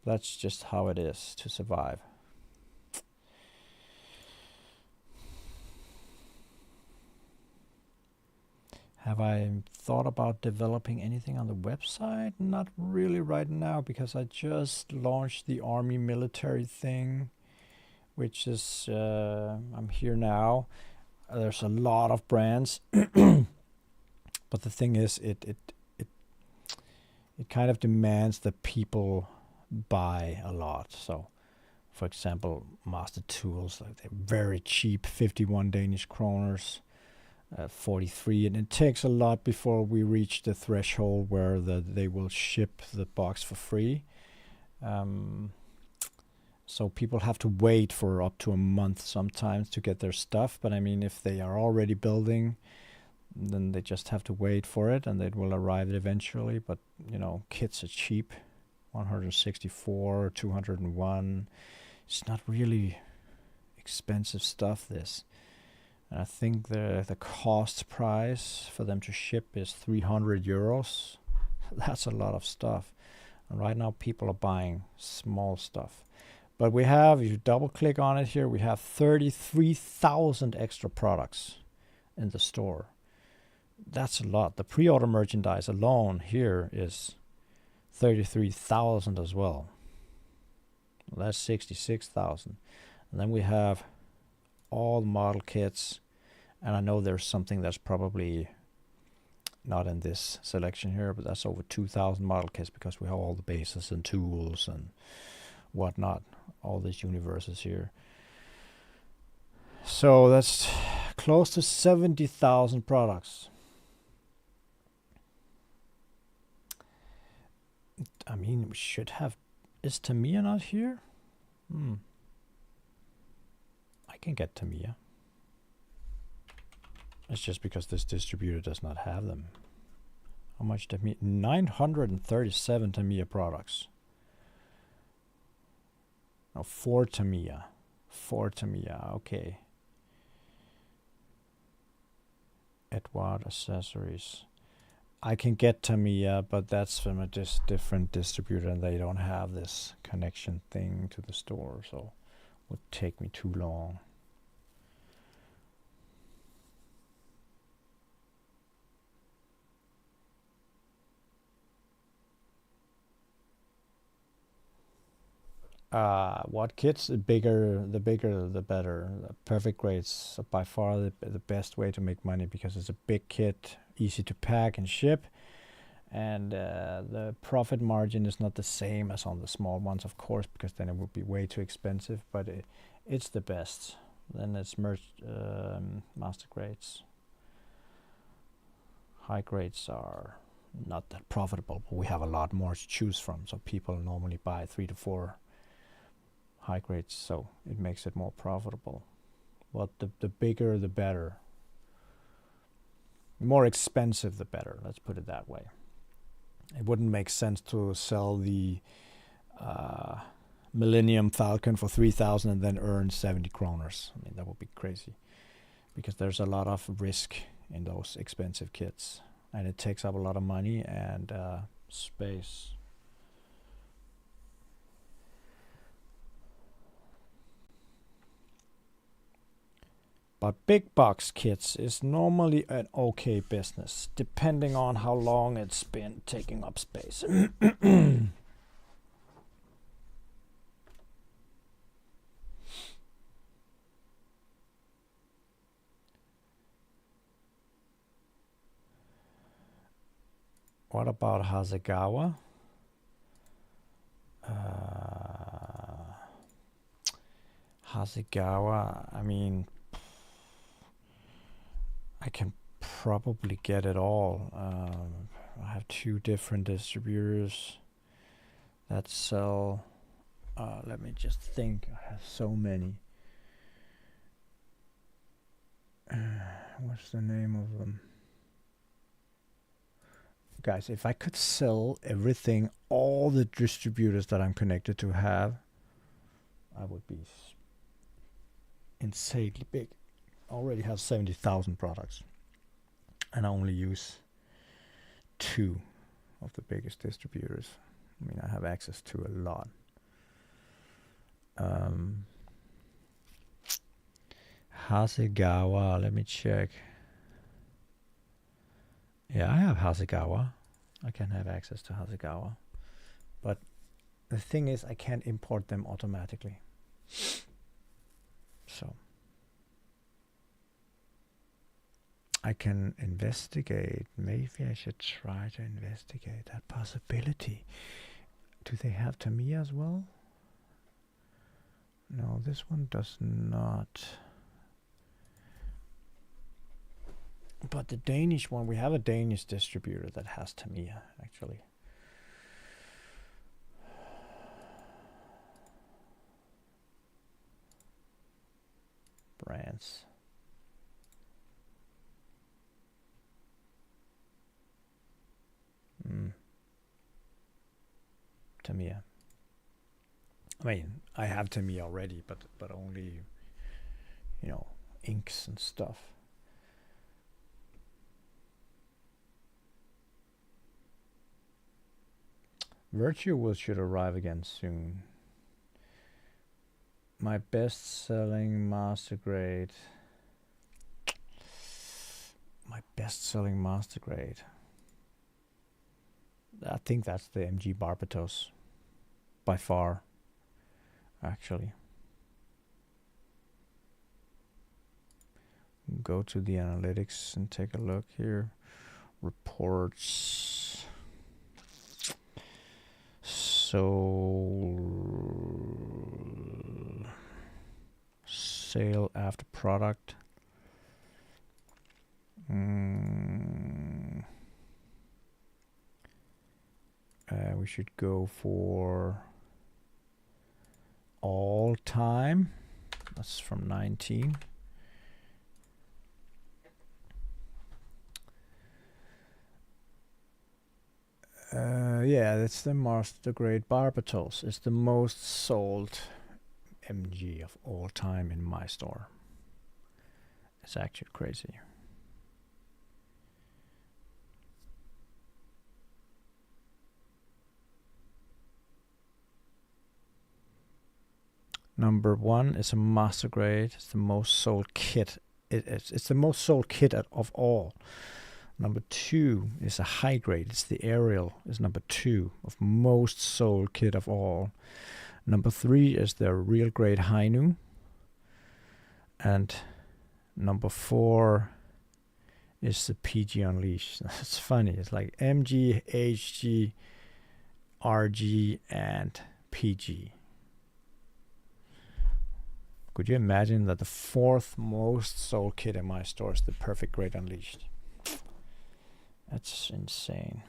That's just how it is to survive. Have I thought about developing anything on the website? Not really right now, because I just launched the Army military thing, which is, I'm here now. There's a lot of brands, but the thing is, it it kind of demands that people buy a lot. So, for example, master tools, like they're very cheap, 51 Danish kroners, 43, and it takes a lot before we reach the threshold where they will ship the box for free. So people have to wait for up to a month sometimes to get their stuff. But I mean, if they are already building, then they just have to wait for it, and it will arrive eventually. But you know, kits are cheap, 164, 201. It's not really expensive stuff. This, and I think the cost price for them to ship is 300 euros. That's a lot of stuff. And right now, people are buying small stuff. But we have, if you double click on it here, we have 33,000 extra products in the store. That's a lot. The pre-order merchandise alone here is 33,000 as well. That's 66,000. And then we have all the model kits. And I know there's something that's probably not in this selection here, but that's over 2,000 model kits because we have all the bases and tools and whatnot, all these universes here. So that's close to 70,000 products. I mean, we should have. Is Tamiya not here? I can get Tamiya. It's just because this distributor does not have them. How much Tamiya? 937 Tamiya products. No, 4 Tamiya. 4 Tamiya, okay. Edward accessories. I can get Tamiya, but that's from a different distributor, and they don't have this connection thing to the store, so it would take me too long. What kits? The bigger the better. Perfect grades are by far the best way to make money because it's a big kit, easy to pack and ship, and the profit margin is not the same as on the small ones, of course, because then it would be way too expensive. But it's the best. Then it's master grades. High grades are not that profitable, but we have a lot more to choose from. So people normally buy 3 to 4 high grades, so it makes it more profitable. But the bigger the better. The more expensive the better, let's put it that way. It wouldn't make sense to sell the Millennium Falcon for 3,000 and then earn 70 kroners. I mean, that would be crazy, because there's a lot of risk in those expensive kits, and it takes up a lot of money and space. But big box kits is normally an okay business, depending on how long it's been taking up space. What about Hasegawa? Hasegawa, I mean, I can probably get it all. I have 2 different distributors that sell. Let me just think. I have so many. What's the name of them? Guys, if I could sell everything all the distributors that I'm connected to have, I would be insanely big. I already have 70,000 products, and I only use 2 of the biggest distributors. I mean, I have access to a lot. Hasegawa, let me check. Yeah, I have Hasegawa. I can have access to Hasegawa. But the thing is, I can't import them automatically. So I can investigate. Maybe I should try to investigate that possibility. Do they have Tamiya as well? No, this one does not. But the Danish one, we have a Danish distributor that has Tamiya, actually. Brands. Tamiya. I mean, I have Tamiya already, but only, you know, inks and stuff. Virtue should arrive again soon. My best-selling master grade. My best-selling master grade. I think that's the MG Barbatos. By far. Actually. Go to the analytics and take a look here. Reports. So sale after product. We should go for all time. That's from 19. Yeah, that's the Master Grade Barbatos. It's the most sold MG of all time in my store. It's actually crazy. Number 1 is a Master Grade. It's the most sold kit. It's the most sold kit of all. Number 2 is a high grade. It's the Ariel. Is number 2 of most sold kit of all. Number 3 is the real grade Hainu. And number 4 is the PG Unleashed. It's funny. It's like MG, HG, RG, and PG. Could you imagine that the 4th most sold kit in my store is the Perfect Grade Unleashed? That's insane.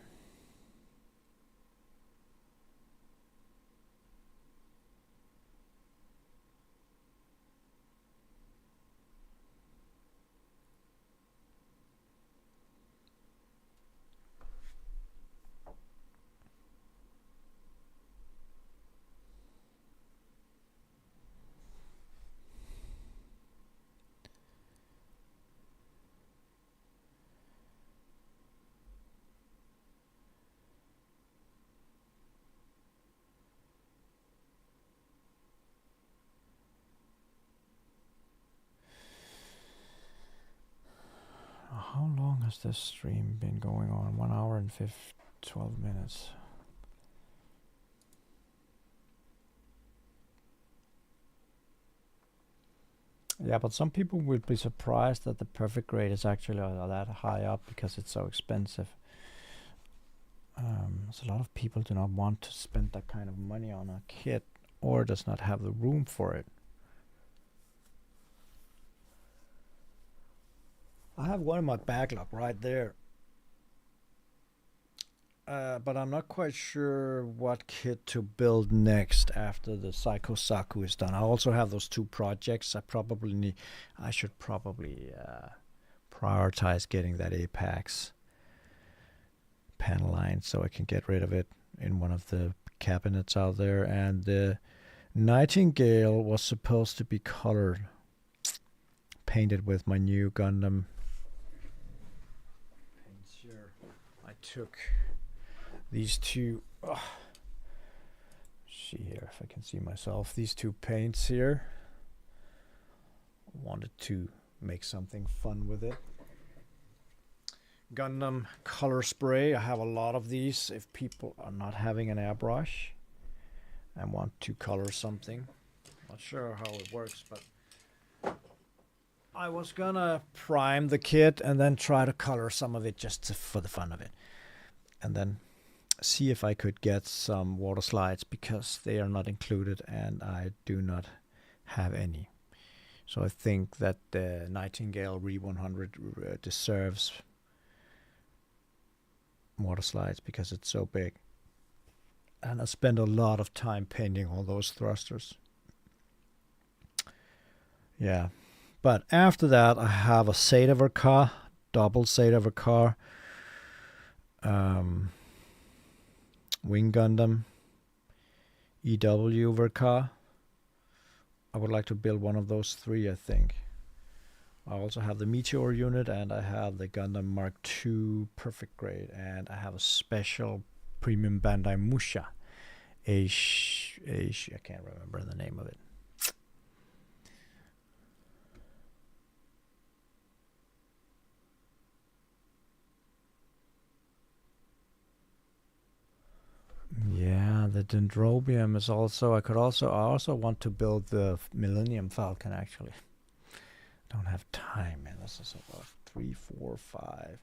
How long has this stream been going on? 1 hour and 12 minutes. Yeah, but some people will be surprised that the Perfect Grade is actually that high up because it's so expensive. So a lot of people do not want to spend that kind of money on a kit or does not have the room for it. I have one in my backlog right there. But I'm not quite sure what kit to build next after the Psycho Saku is done. I also have those 2 projects. I should probably prioritize getting that Apex panel line so I can get rid of it in one of the cabinets out there. And the Nightingale was supposed to be colored, painted with my new Gundam paints here. I took these 2, see here if I can see myself, these 2 paints here. Wanted to make something fun with it. Gundam color spray. I have a lot of these if people are not having an airbrush and want to color something. Not sure how it works, but I was gonna prime the kit and then try to color some of it just for the fun of it. And then see if I could get some water slides because they are not included and I do not have any. So I think that the Nightingale Re 100 deserves water slides because it's so big. And I spent a lot of time painting all those thrusters. Yeah. But after that, I have a Sadaver car, double Sadaver car, Wing Gundam, EW Verka. I would like to build one of those three, I think. I also have the Meteor unit, and I have the Gundam Mark II Perfect Grade, and I have a special premium Bandai Musha. I can't remember the name of it. Yeah, the Dendrobium is also. I also want to build the Millennium Falcon. Actually, don't have time, man. This is about 3, 4, 5.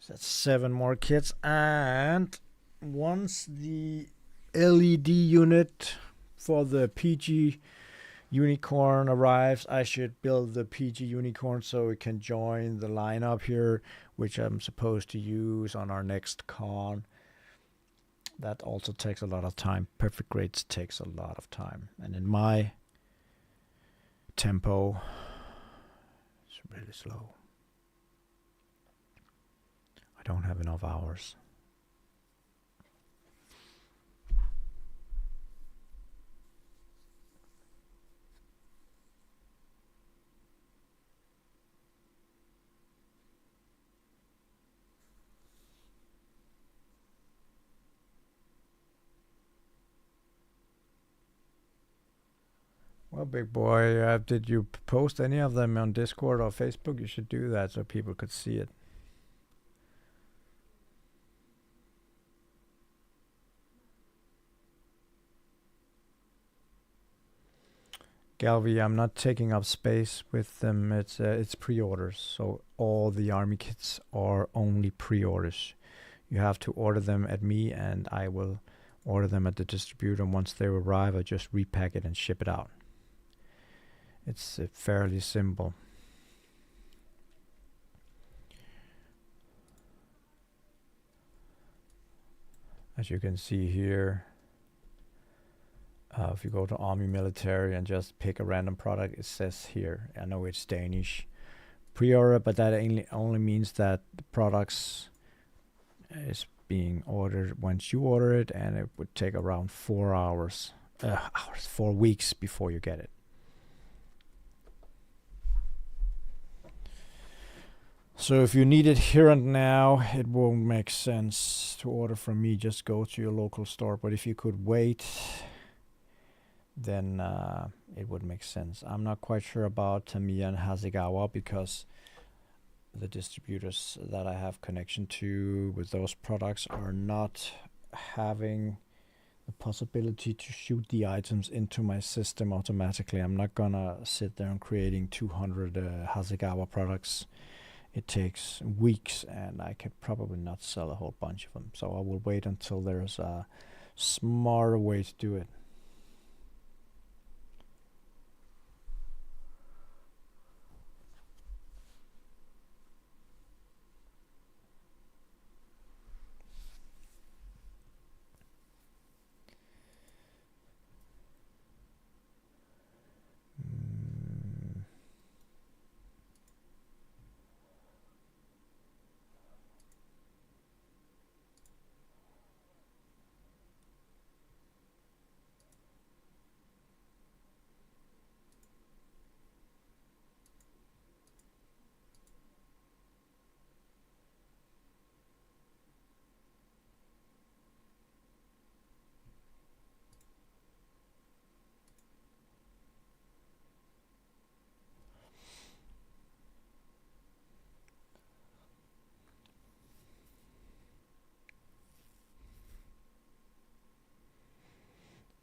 So that's 7 more kits, and once the LED unit for the PG Unicorn arrives, I should build the PG Unicorn so it can join the lineup here, which I'm supposed to use on our next con. That also takes a lot of time. Perfect grades takes a lot of time. And in my tempo, it's really slow. I don't have enough hours. Well, big boy, did you post any of them on Discord or Facebook? You should do that so people could see it. Galvi, I'm not taking up space with them. It's pre-orders, so all the army kits are only pre-orders. You have to order them at me, and I will order them at the distributor. And once they arrive, I just repack it and ship it out. It's fairly simple. As you can see here, if you go to Army Military and just pick a random product, it says here, I know it's Danish, pre-order, but that only means that the products is being ordered once you order it, and it would take around 4 weeks before you get it. So if you need it here and now, it won't make sense to order from me. Just go to your local store. But if you could wait, then it would make sense. I'm not quite sure about Tamiya and Hasegawa because the distributors that I have connection to with those products are not having the possibility to shoot the items into my system automatically. I'm not gonna sit there and creating 200 Hasegawa products. It takes weeks, and I could probably not sell a whole bunch of them. So I will wait until there's a smarter way to do it.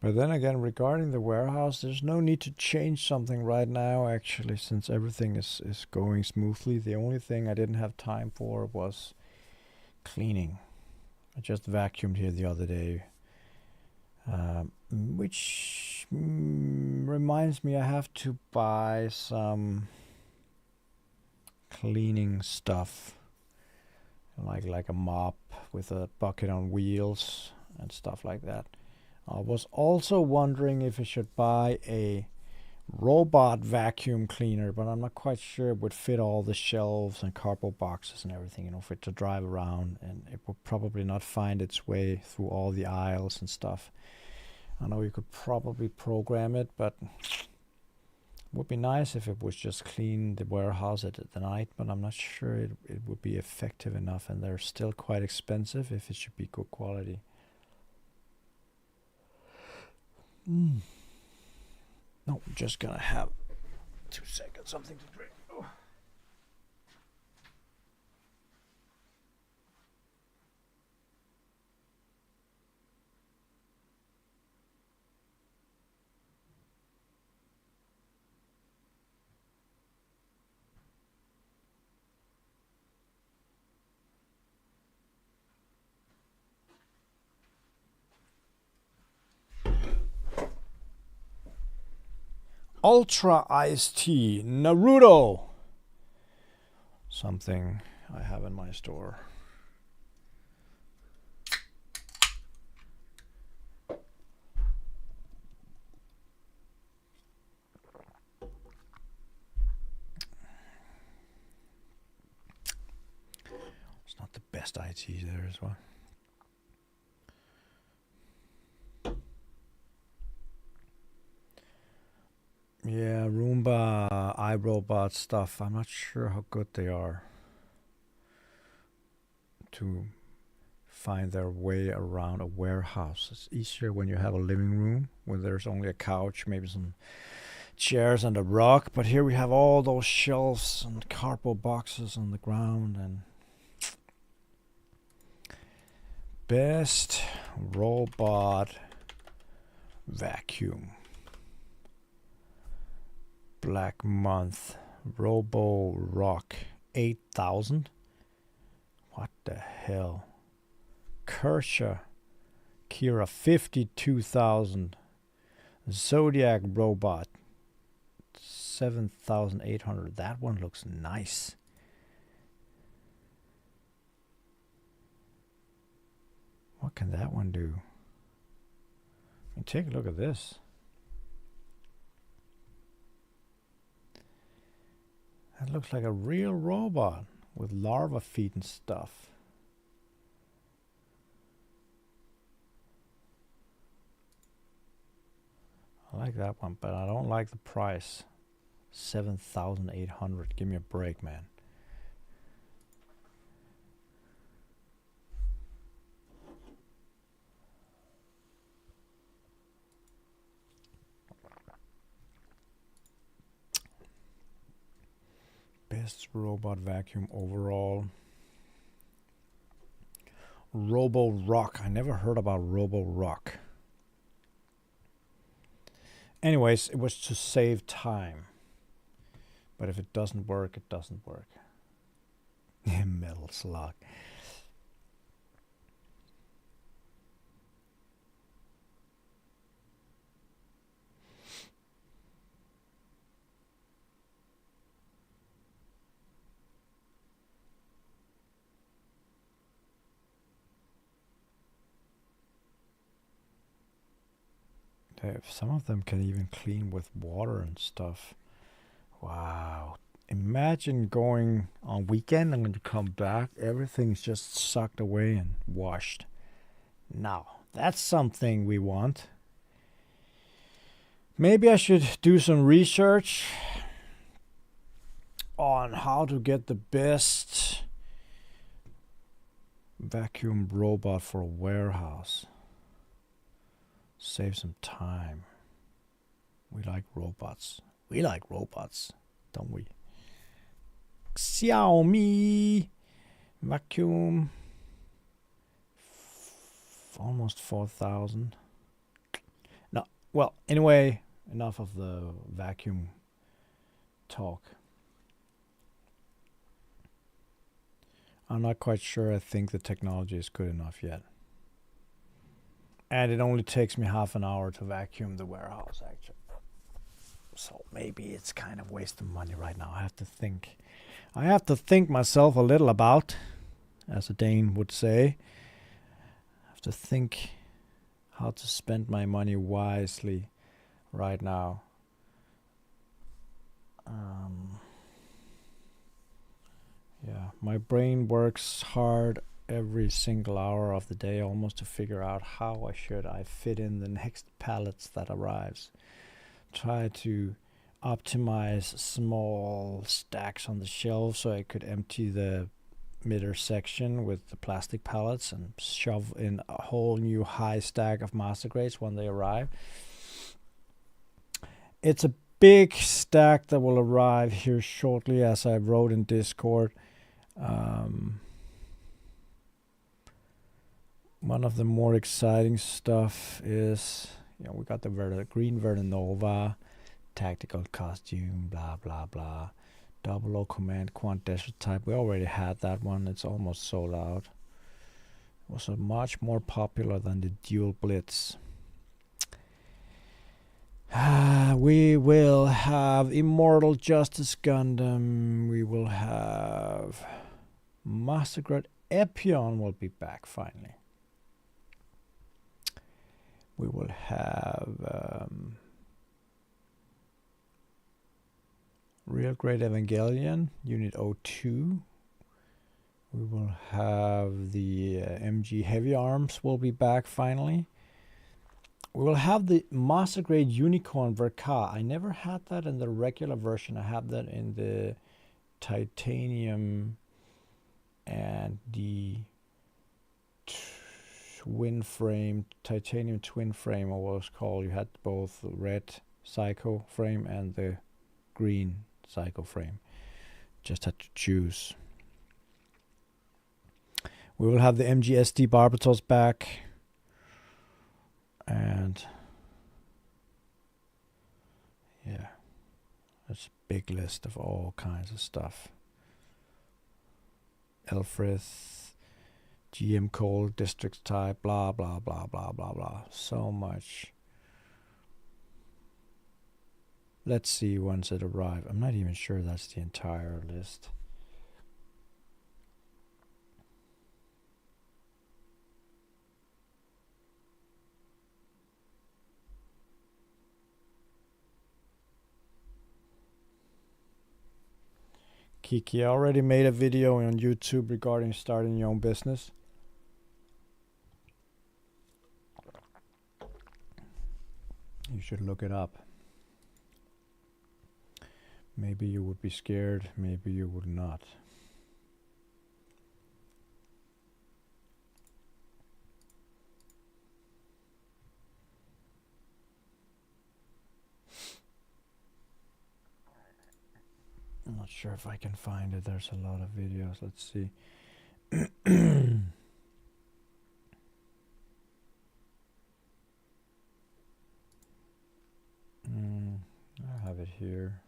But then again, regarding the warehouse, there's no need to change something right now, actually, since everything is going smoothly. The only thing I didn't have time for was cleaning. I just vacuumed here the other day, which reminds me I have to buy some cleaning stuff, like a mop with a bucket on wheels and stuff like that. I was also wondering if I should buy a robot vacuum cleaner, but I'm not quite sure it would fit all the shelves and cardboard boxes and everything, for it to drive around, and it would probably not find its way through all the aisles and stuff. I know you could probably program it, but it would be nice if it was just clean the warehouse at the night, but I'm not sure it would be effective enough, and they're still quite expensive if it should be good quality. No, I'm just gonna have 2 seconds, something to drink. Oh. Ultra iced tea, Naruto. Something I have in my store. It's not the best IT there as well. Yeah, Roomba, iRobot stuff. I'm not sure how good they are to find their way around a warehouse. It's easier when you have a living room where there's only a couch, maybe some chairs and a rug. But here we have all those shelves and cardboard boxes on the ground. And best robot vacuum. Black Month, Robo Rock, 8,000. What the hell? Kershaw, Kira, 52,000. Zodiac Robot, 7,800. That one looks nice. What can that one do? And take a look at this. That looks like a real robot with larva feet and stuff. I like that one, but I don't like the price. 7,800. Give me a break, man. Best robot vacuum overall. Robo Rock. I never heard about Robo Rock. Anyways, it was to save time. But if it doesn't work, it doesn't work. Metal slug. Some of them can even clean with water and stuff. Wow. Imagine going on weekend and when you come back, everything's just sucked away and washed. Now, that's something we want. Maybe I should do some research on how to get the best vacuum robot for a warehouse. Save some time. We like robots. We like robots, don't we? Xiaomi vacuum. Almost 4,000. Well, anyway, enough of the vacuum talk. I'm not quite sure I think the technology is good enough yet. And it only takes me half an hour to vacuum the warehouse, actually. So maybe it's kind of waste of money right now. I have to think myself a little about, as a Dane would say. I have to think how to spend my money wisely right now. Yeah, my brain works hard every single hour of the day almost to figure out how I fit in the next pallets that arrives. Try to optimize small stacks on the shelf so I could empty the middle section with the plastic pallets and shove in a whole new high stack of master grades when they arrive. It's a big stack that will arrive here shortly, as I wrote in Discord. One of the more exciting stuff is, we got the green Nova, tactical costume, blah blah blah, 00 command quant desert type. We already had that one. It's almost sold out. It was much more popular than the dual blitz. We will have Immortal Justice Gundam. We will have Massacred Epion will be back finally. We will have Real Great Evangelion, Unit 02. We will have the MG Heavy Arms will be back finally. We will have the Master Grade Unicorn Verka. I never had that in the regular version. I have that in the titanium and the titanium twin frame, or what it's called. You had both the red Psycho frame and the green Psycho frame. Just had to choose. We will have the MGSD Barbatos back. And yeah, that's a big list of all kinds of stuff. Elfrith, GM Cole, District Type, blah, blah, blah, blah, blah, blah. So much. Let's see once it arrives. I'm not even sure that's the entire list. Kiki, I already made a video on YouTube regarding starting your own business. You should look it up. Maybe you would be scared, maybe you would not. I'm not sure if I can find it. There's a lot of videos. Let's see. I have it here.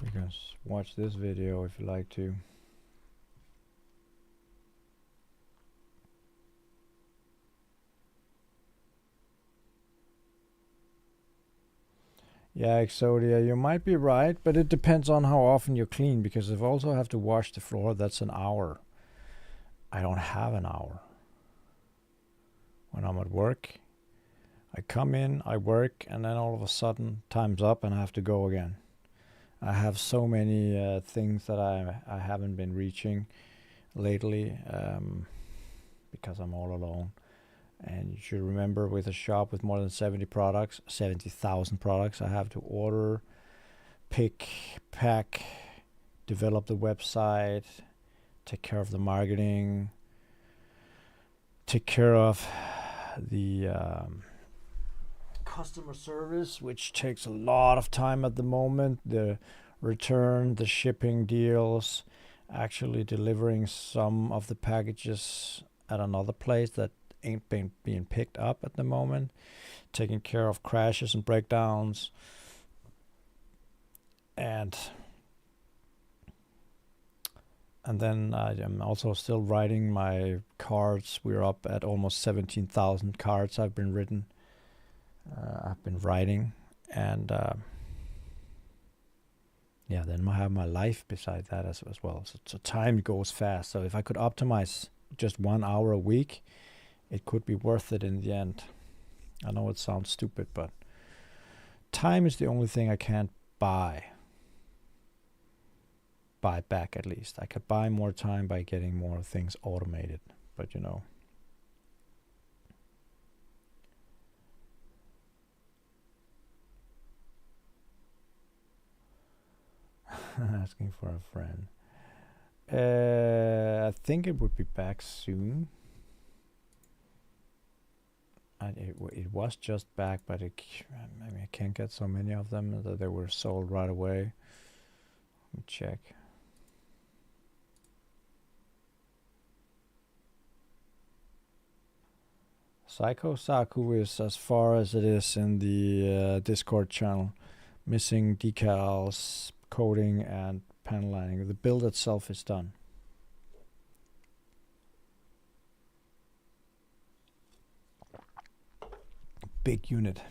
You can watch this video if you like to. Yeah, Exodia, you might be right, but it depends on how often you clean, because if I also have to wash the floor, that's an hour. I don't have an hour. When I'm at work, I come in, I work, and then all of a sudden, time's up and I have to go again. I have so many things that I haven't been reaching lately because I'm all alone. And you should remember, with a shop with more than 70,000 products, I have to order, pick, pack, develop the website, take care of the marketing, take care of the customer service, which takes a lot of time at the moment. The return, the shipping deals, actually delivering some of the packages at another place that ain't being picked up at the moment, taking care of crashes and breakdowns, and then I am also still writing my cards. We're up at almost 17,000 cards I've been written. I've been writing, and yeah, then I have my life beside that as well. So time goes fast. So if I could optimize just 1 hour a week, it could be worth it in the end. I know it sounds stupid, but time is the only thing I can't buy back, at least. I could buy more time by getting more things automated, but you know. Asking for a friend. I think it would be back soon. It was just back, but I mean, I can't get so many of them that they were sold right away. Let me check. Psycho Saku is as far as it is in the Discord channel. Missing decals, coding, and panel lining. The build itself is done. Big unit.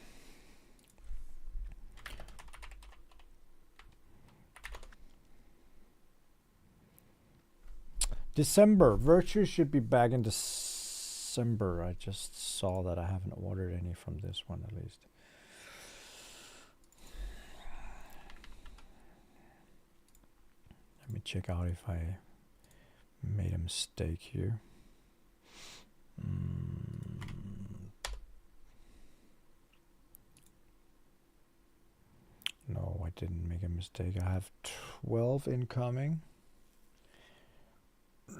December. Virtue should be back in December. I just saw that I haven't ordered any from this one, at least. Let me check out if I made a mistake here. No, I didn't make a mistake. I have 12 incoming.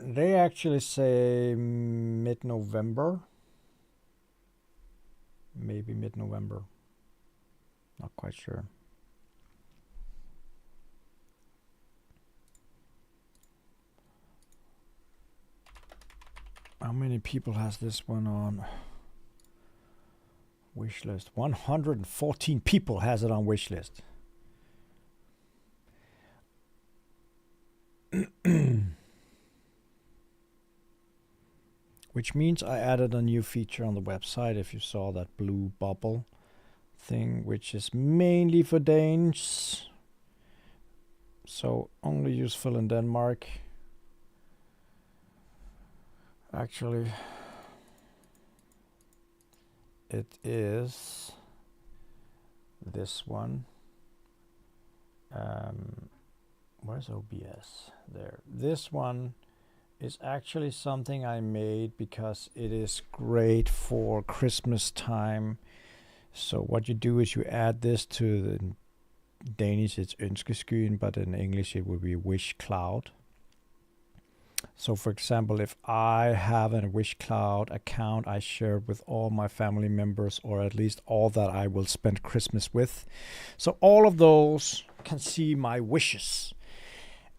They actually say mid-November. Maybe mid-November. Not quite sure. How many people has this one on wish list? 114 people has it on wish list. Which means I added a new feature on the website. If you saw that blue bubble thing, which is mainly for Danes, so only useful in Denmark. Actually, it is this one. Where's OBS? There. This one is actually something I made because it is great for Christmas time. So what you do is you add this to the Danish, it's ønskeskyen, but in English it would be wish cloud. So for example, if I have a wish cloud account I share with all my family members, or at least all that I will spend Christmas with, so all of those can see my wishes.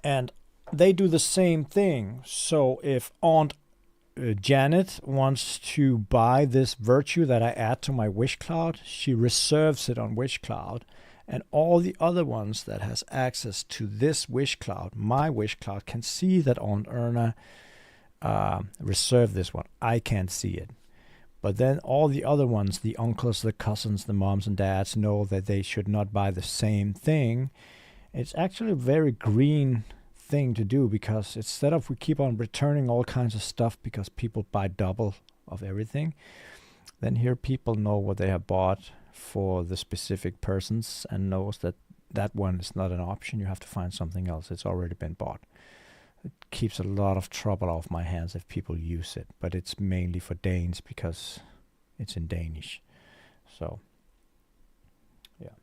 And they do the same thing. So if Aunt Janet wants to buy this virtue that I add to my wish cloud, she reserves it on wish cloud, and all the other ones that has access to this wish cloud, my wish cloud, can see that Aunt Erna reserved this one. I can't see it. But then all the other ones, the uncles, the cousins, the moms and dads, know that they should not buy the same thing. It's actually a very green thing to do, because instead of we keep on returning all kinds of stuff because people buy double of everything, then here people know what they have bought for the specific persons and knows that that one is not an option. You have to find something else. It's already been bought. It keeps a lot of trouble off my hands if people use it, but it's mainly for Danes because it's in Danish. So yeah.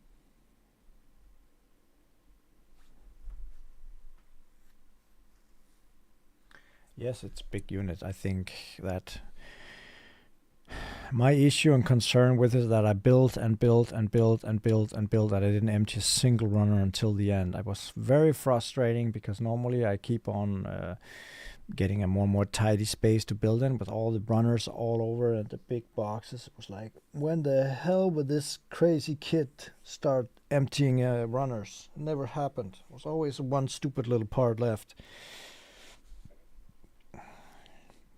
Yes, it's big unit. I think that My issue and concern with it is that I built and built and built and built and built that I didn't empty a single runner until the end. I was very frustrating because normally I keep on getting a more and more tidy space to build in with all the runners all over and the big boxes. It was like, when the hell would this crazy kid start emptying runners? It never happened. It was always one stupid little part left.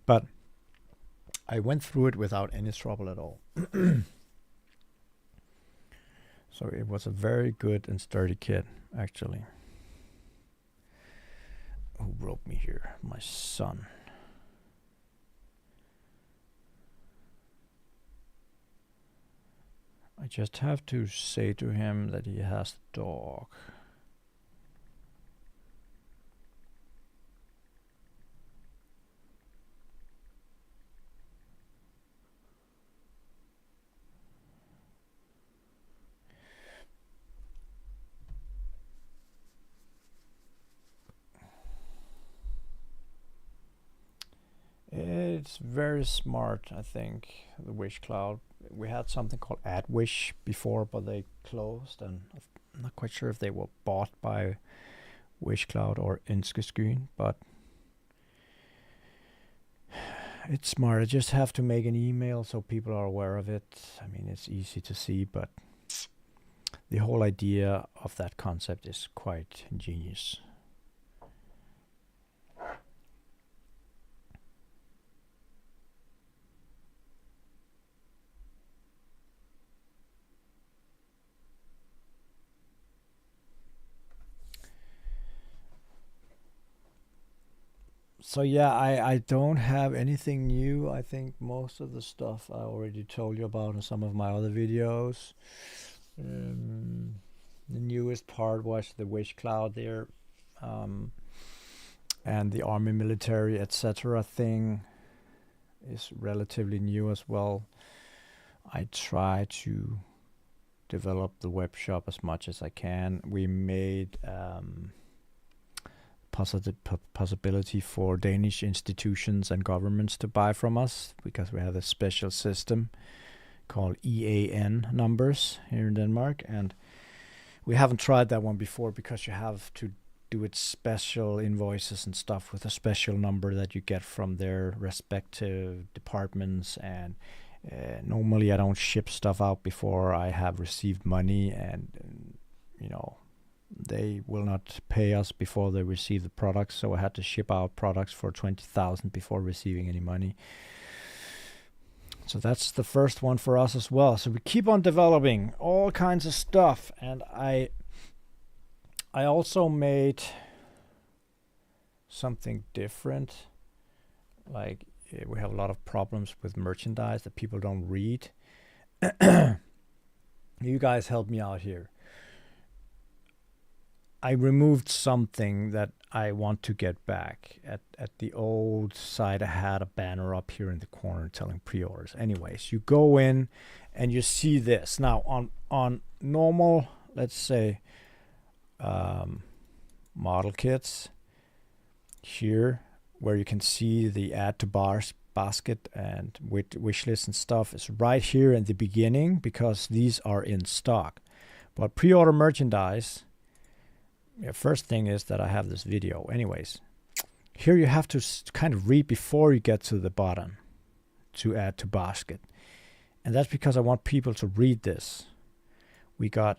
But I went through it without any trouble at all. So it was a very good and sturdy kit, actually. Who wrote me here? My son. I just have to say to him that he has the dog. It's very smart, I think, the Wish Cloud. We had something called AdWish before, but they closed, and I'm not quite sure if they were bought by Wish Cloud or Inskeskyen, but it's smart. I just have to make an email so people are aware of it. I mean, it's easy to see, but the whole idea of that concept is quite ingenious. So yeah, I don't have anything new. I think most of the stuff I already told you about in some of my other videos. The newest part was the Wish Cloud there, and the Army Military etc. thing is relatively new as well. I try to develop the web shop as much as I can. We made possibility for Danish institutions and governments to buy from us because we have a special system called EAN numbers here in Denmark, and we haven't tried that one before because you have to do it special invoices and stuff with a special number that you get from their respective departments, and normally I don't ship stuff out before I have received money, and you know, they will not pay us before they receive the products, so I had to ship out products for 20,000 before receiving any money. So that's the first one for us as well. So we keep on developing all kinds of stuff, and I also made something different. Like we have a lot of problems with merchandise that people don't read. You guys help me out here. I removed something that I want to get back. At the old site, I had a banner up here in the corner telling pre-orders. Anyways, you go in and you see this. Now, on normal, let's say, model kits, here, where you can see the add to basket and wish list and stuff, is right here in the beginning because these are in stock. But pre-order merchandise, first thing is that I have this video. Anyways, here you have to kind of read before you get to the button to add to basket. And that's because I want people to read this. We got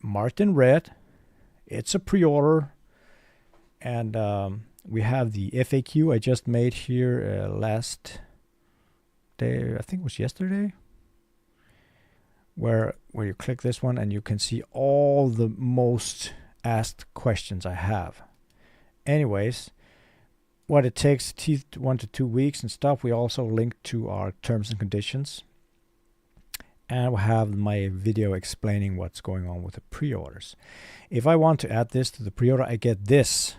marked in red. It's a pre-order. And we have the FAQ I just made here last day. I think it was yesterday. Where you click this one and you can see all the most asked questions I have. Anyways, what it takes 1 to 2 weeks and stuff. We also link to our terms and conditions, and we have my video explaining what's going on with the pre-orders. If I want to add this to the pre-order, I get this,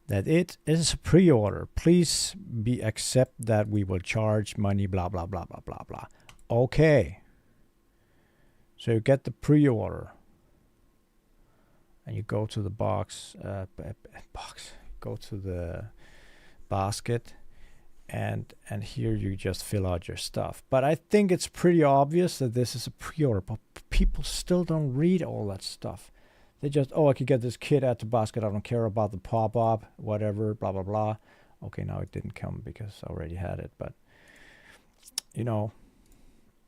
that it is a pre-order. Please accept that we will charge money, blah blah blah blah blah blah. Okay, so you get the pre-order. And you go to the go to the basket, and here you just fill out your stuff. But I think it's pretty obvious that this is a pre-order, but people still don't read all that stuff. They just, oh, I could get this kit at the basket. I don't care about the pop-up, whatever, blah, blah, blah. Okay, now it didn't come because I already had it. But, you know,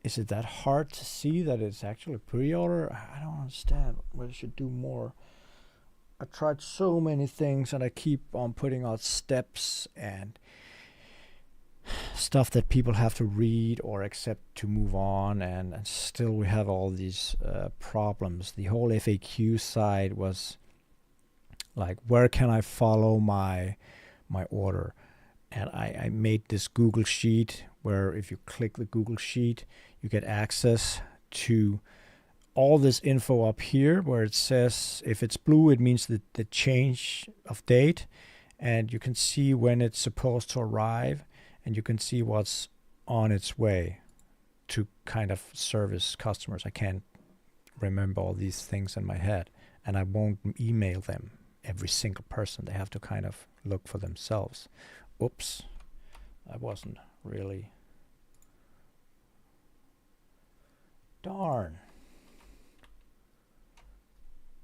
is it that hard to see that it's actually pre-order? I don't understand. We should do more. I tried so many things, and I keep on putting out steps and stuff that people have to read or accept to move on, and still we have all these problems. The whole FAQ side was like, where can I follow my order? And I made this Google Sheet where if you click the Google Sheet, you get access to all this info up here where it says if it's blue, it means that the change of date, and you can see when it's supposed to arrive, and you can see what's on its way to kind of service customers. I can't remember all these things in my head, and I won't email them every single person. They have to kind of look for themselves. Oops, I wasn't really. Darn.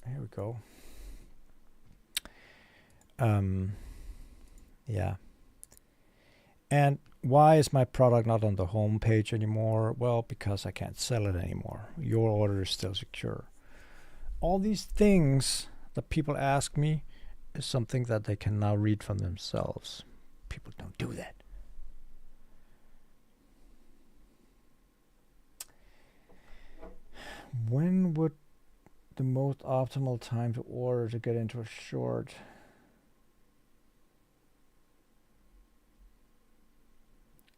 Here we go. Yeah. And why is my product not on the home page anymore? Well, because I can't sell it anymore. Your order is still secure. All these things that people ask me is something that they can now read from themselves. People don't do that. When would the most optimal time to order to get into a short?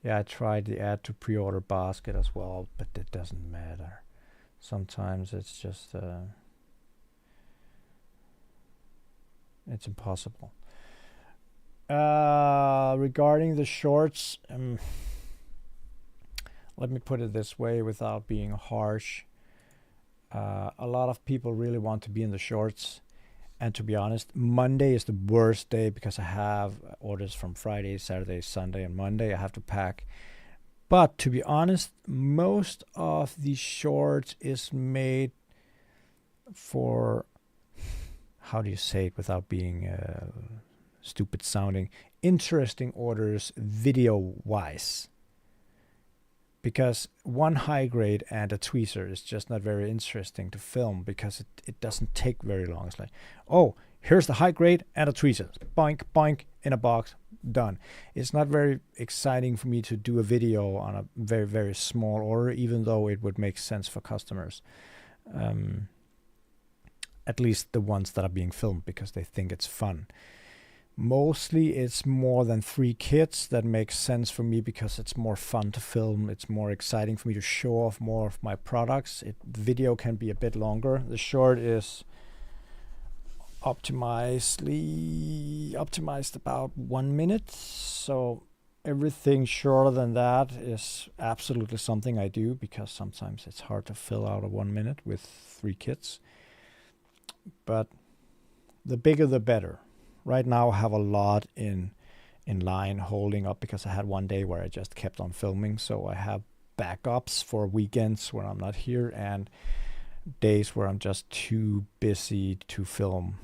Yeah, I tried the add to pre-order basket as well, but it doesn't matter. Sometimes it's just it's impossible. Regarding the shorts, let me put it this way without being harsh. A lot of people really want to be in the shorts, and to be honest, Monday is the worst day because I have orders from Friday, Saturday, Sunday, and Monday. I have to pack. But to be honest, most of the shorts is made for, how do you say it without being stupid sounding, interesting orders video-wise. Because one high grade and a tweezer is just not very interesting to film because it doesn't take very long. It's like, oh, here's the high grade and a tweezer. Boink, boink, in a box, done. It's not very exciting for me to do a video on a very, very small order, even though it would make sense for customers. At least the ones that are being filmed because they think it's fun. Mostly it's more than 3 kits that makes sense for me because it's more fun to film. It's more exciting for me to show off more of my products. Video can be a bit longer. The short is optimized about 1 minute. So everything shorter than that is absolutely something I do because sometimes it's hard to fill out a 1 minute with 3 kits. But the bigger the better. Right now I have a lot in line holding up because I had one day where I just kept on filming. So I have backups for weekends where I'm not here and days where I'm just too busy to film.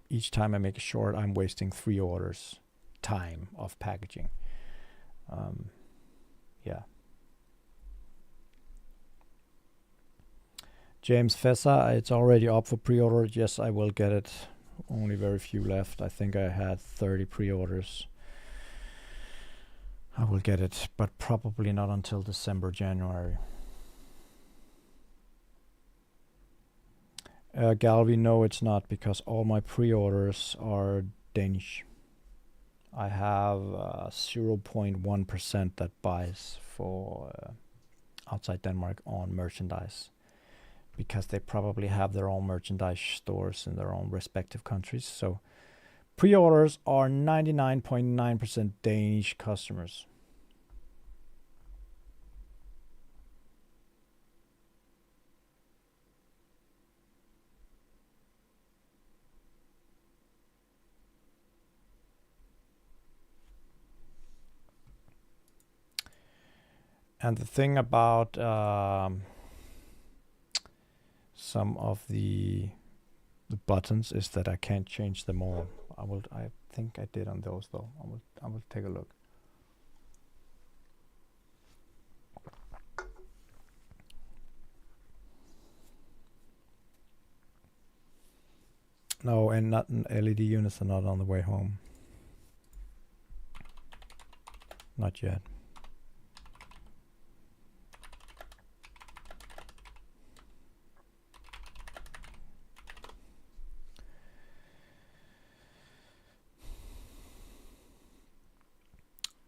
Each time I make a short, I'm wasting 3 orders time of packaging. Yeah. James Fessa, it's already up for pre-order. Yes, I will get it. Only very few left. I think I had 30 pre-orders. I will get it, but probably not until December, January. Galvi, no, it's not because all my pre-orders are Danish. I have 0.1% that buys for outside Denmark on merchandise, because they probably have their own merchandise stores in their own respective countries. So pre-orders are 99.9% Danish customers. And the thing about some of the buttons is that I can't change them all. I think I did on those though. I will take a look. No, and not LED units are not on the way home. Not yet.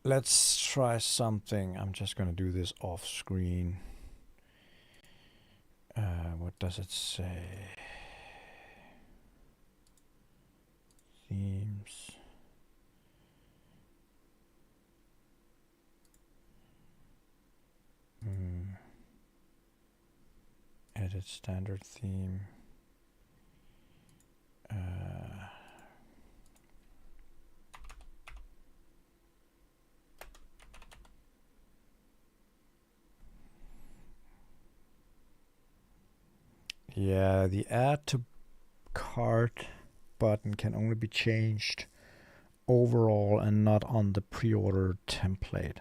Let's try something. I'm just gonna do this off screen. What does it say? Themes. Edit standard theme. Yeah, the add to cart button can only be changed overall and not on the pre-order template.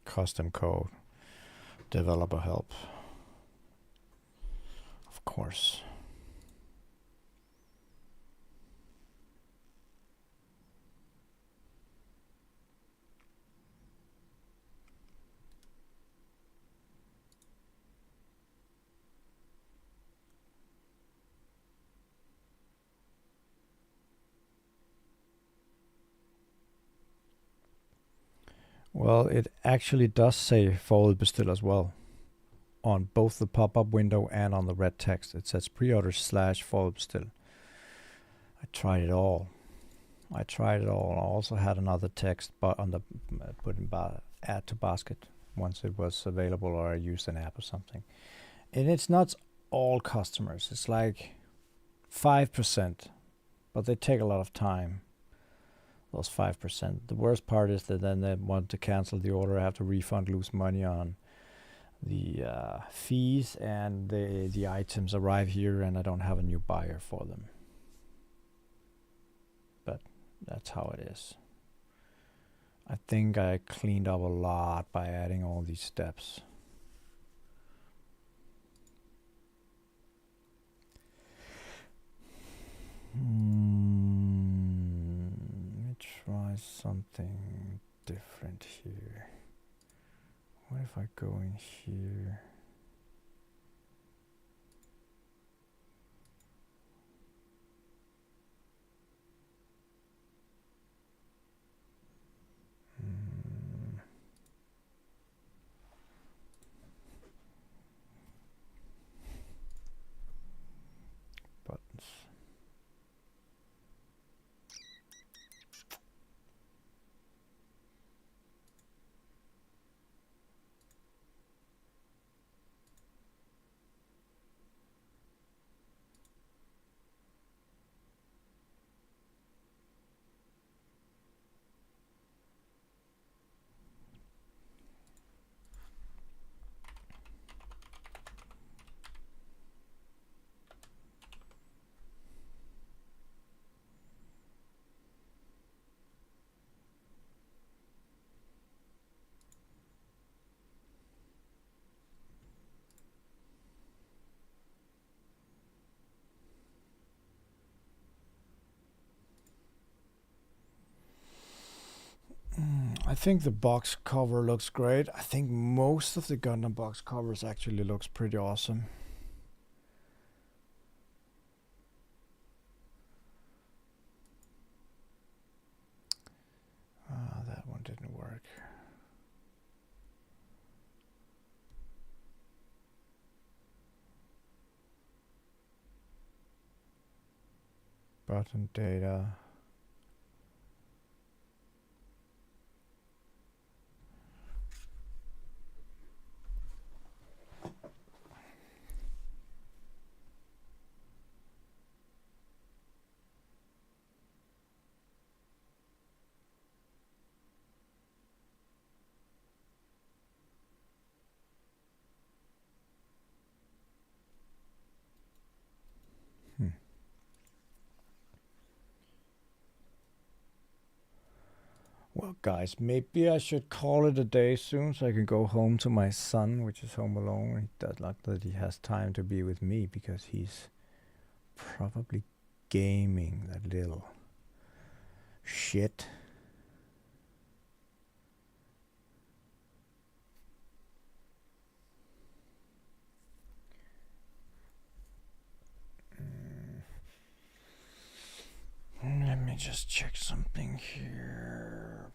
Custom code. Developer help. Of course. Well, it actually does say forward bestill as well. On both the pop-up window and on the red text. It says pre-order / forward bestill. I tried it all. I also had another text but on the put in add to basket once it was available, or I used an app or something. And it's not all customers. It's like 5%, but they take a lot of time. Those 5%. The worst part is that then they want to cancel the order, have to refund, lose money on the fees, and the items arrive here and I don't have a new buyer for them. But that's how it is. I think I cleaned up a lot by adding all these steps. Let me try something different here. What if I go in here? Buttons. I think the box cover looks great. I think most of the Gundam box covers actually looks pretty awesome. Button data. Well, guys, maybe I should call it a day soon so I can go home to my son, which is home alone. He does not that he has time to be with me because he's probably gaming, that little shit. Let me just check something here.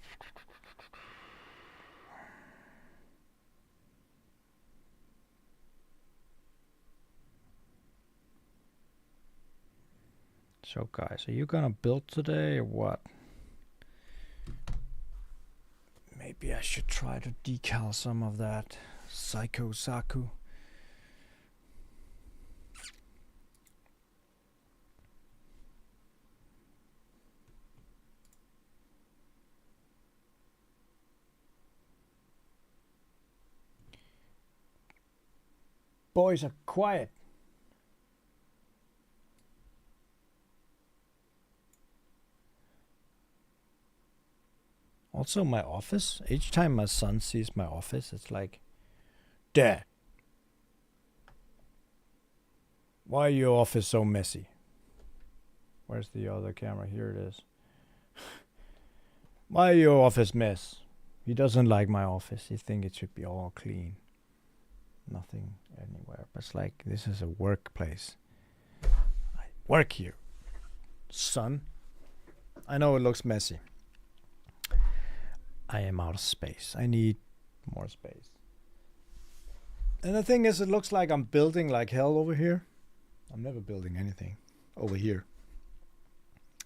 So guys, are you gonna build today or what? Maybe I should try to decal some of that Psycho Saku. Boys are quiet. Also, my office. Each time my son sees my office, it's like, Dad, why is your office so messy? Where's the other camera? Here it is. Why is your office mess? He doesn't like my office. He thinks it should be all clean. Nothing anywhere. But it's like, this is a workplace. I work here. Son. I know it looks messy. I am out of space. I need more space. And the thing is, it looks like I'm building like hell over here. I'm never building anything over here.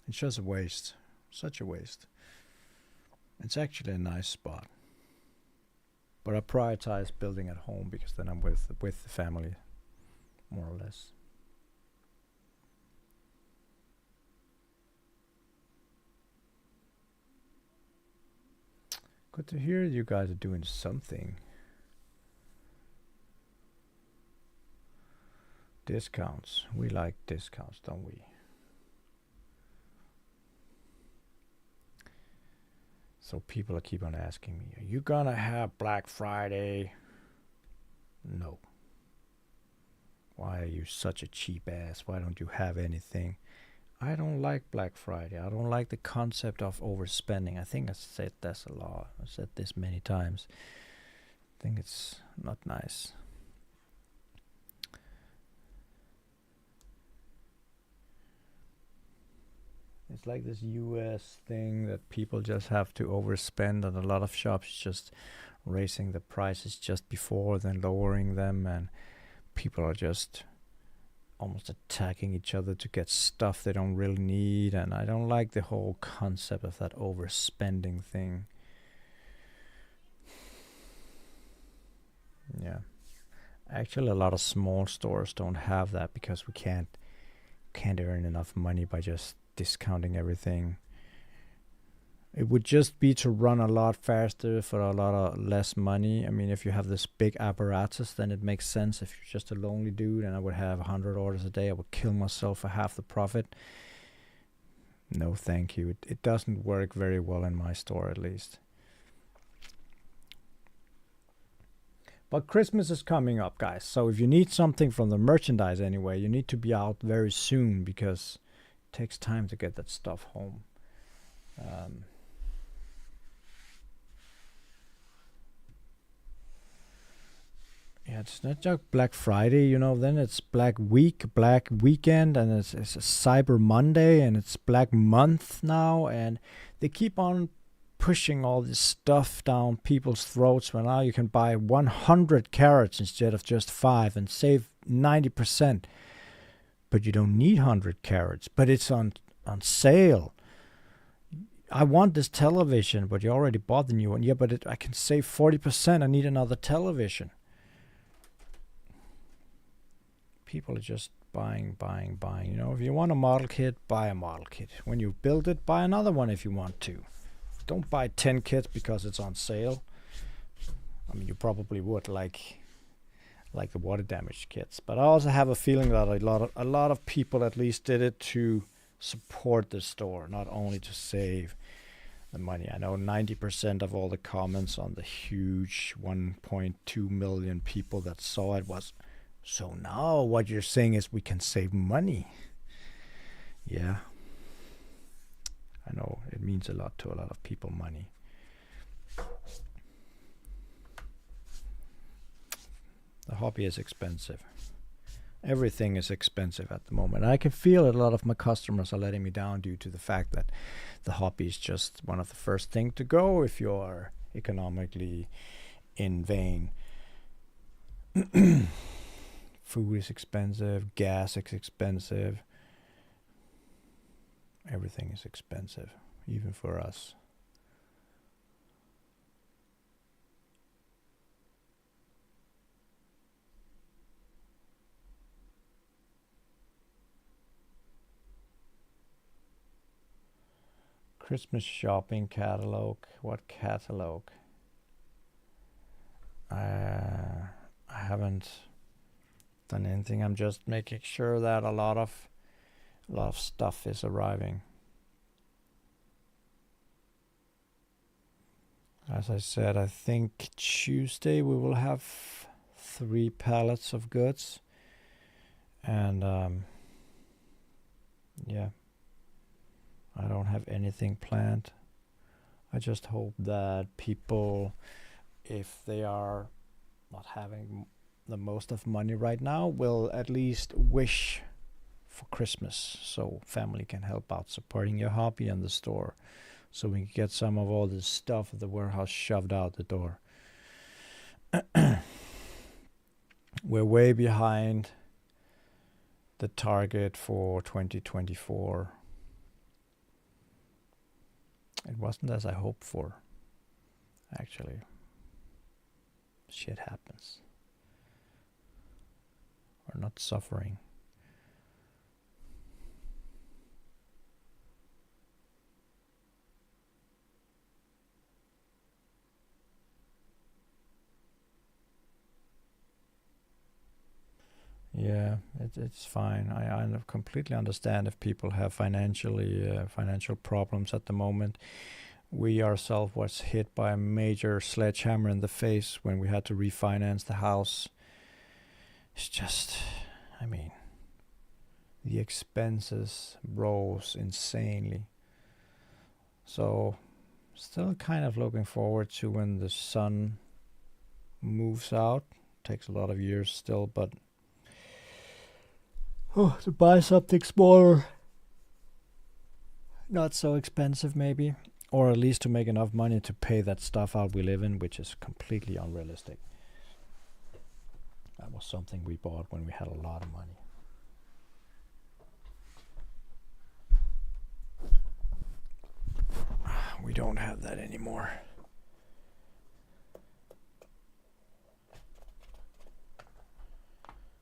It's just a waste. Such a waste. It's actually a nice spot. But I prioritize building at home because then I'm with the family, more or less. Good to hear you guys are doing something. Discounts. We like discounts, don't we? So people keep on asking me, are you gonna have Black Friday? No. Why are you such a cheap ass? Why don't you have anything? I don't like Black Friday. I don't like the concept of overspending. I think I said this a lot. I've said this many times. I think it's not nice. It's like this US thing that people just have to overspend, and a lot of shops just raising the prices just before, then lowering them, and people are just almost attacking each other to get stuff they don't really need. And I don't like the whole concept of that overspending thing. Yeah. Actually, a lot of small stores don't have that because we can't earn enough money by just discounting everything. It would just be to run a lot faster for a lot of less money. I mean, if you have this big apparatus, then it makes sense. If you're just a lonely dude and I would have 100 orders a day, I would kill myself for half the profit. No, thank you. It doesn't work very well in my store, at least. But Christmas is coming up, guys. So if you need something from the merchandise anyway, you need to be out very soon because it takes time to get that stuff home. Yeah, it's not just Black Friday, you know, then it's Black Week, Black Weekend, and it's a Cyber Monday, and it's Black Month now, and they keep on pushing all this stuff down people's throats where now you can buy 100 carrots instead of just 5 and save 90%. But you don't need 100 carrots, but it's on on sale. I want this television, but you already bought the new one. Yeah, but I can save 40%. I need another television. People are just buying. You know, if you want a model kit, buy a model kit. When you build it, buy another one if you want to. Don't buy 10 kits because it's on sale. I mean, you probably would like the water damage kits. But I also have a feeling that a lot of people at least did it to support the store, not only to save the money. I know 90% of all the comments on the huge 1.2 million people that saw it was, so now what you're saying is we can save money. Yeah. I know it means a lot to a lot of people, money. The hobby is expensive. Everything is expensive at the moment. I can feel a lot of my customers are letting me down due to the fact that the hobby is just one of the first things to go if you are economically in vain. Food is expensive, gas is expensive. Everything is expensive, even for us. Christmas shopping catalog. What catalog? I haven't done anything. I'm just making sure that a lot of stuff is arriving. As I said, I think Tuesday we will have 3 pallets of goods, and yeah, I don't have anything planned. I just hope that people, if they are not having the most of money right now, will at least wish for Christmas, so family can help out supporting your hobby and the store, so we can get some of all this stuff at the warehouse shoved out the door. We're way behind the target for 2024. It wasn't as I hoped for, actually. Shit happens. We're not suffering. Yeah, it's fine. I completely understand if people have financial problems at the moment. We ourselves was hit by a major sledgehammer in the face when we had to refinance the house. It's just, I mean, the expenses rose insanely. So, still kind of looking forward to when the sun moves out. Takes a lot of years still, but to buy something smaller, not so expensive maybe, or at least to make enough money to pay that stuff out we live in, which is completely unrealistic. That was something we bought when we had a lot of money. We don't have that anymore.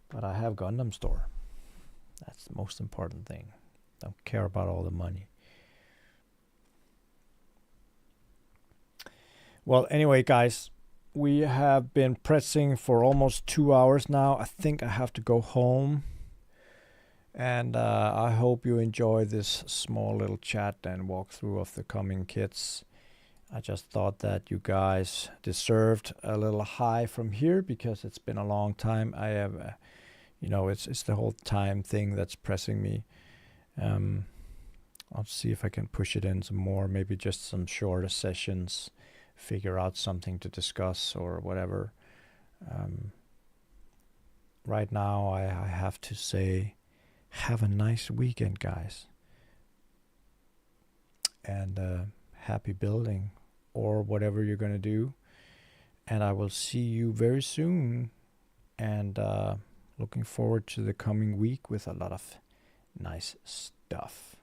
But I have gundam-store. That's the most important thing. Don't care about all the money. Well, anyway, guys, we have been pressing for almost 2 hours now. I think I have to go home. And I hope you enjoy this small little chat and walkthrough of the coming kits. I just thought that you guys deserved a little high from here because it's been a long time. I have... it's the whole time thing that's pressing me. I'll see if I can push it in some more, maybe just some shorter sessions, figure out something to discuss or whatever. Right now, I have to say, have a nice weekend, guys. And happy building or whatever you're going to do. And I will see you very soon. And... looking forward to the coming week with a lot of nice stuff.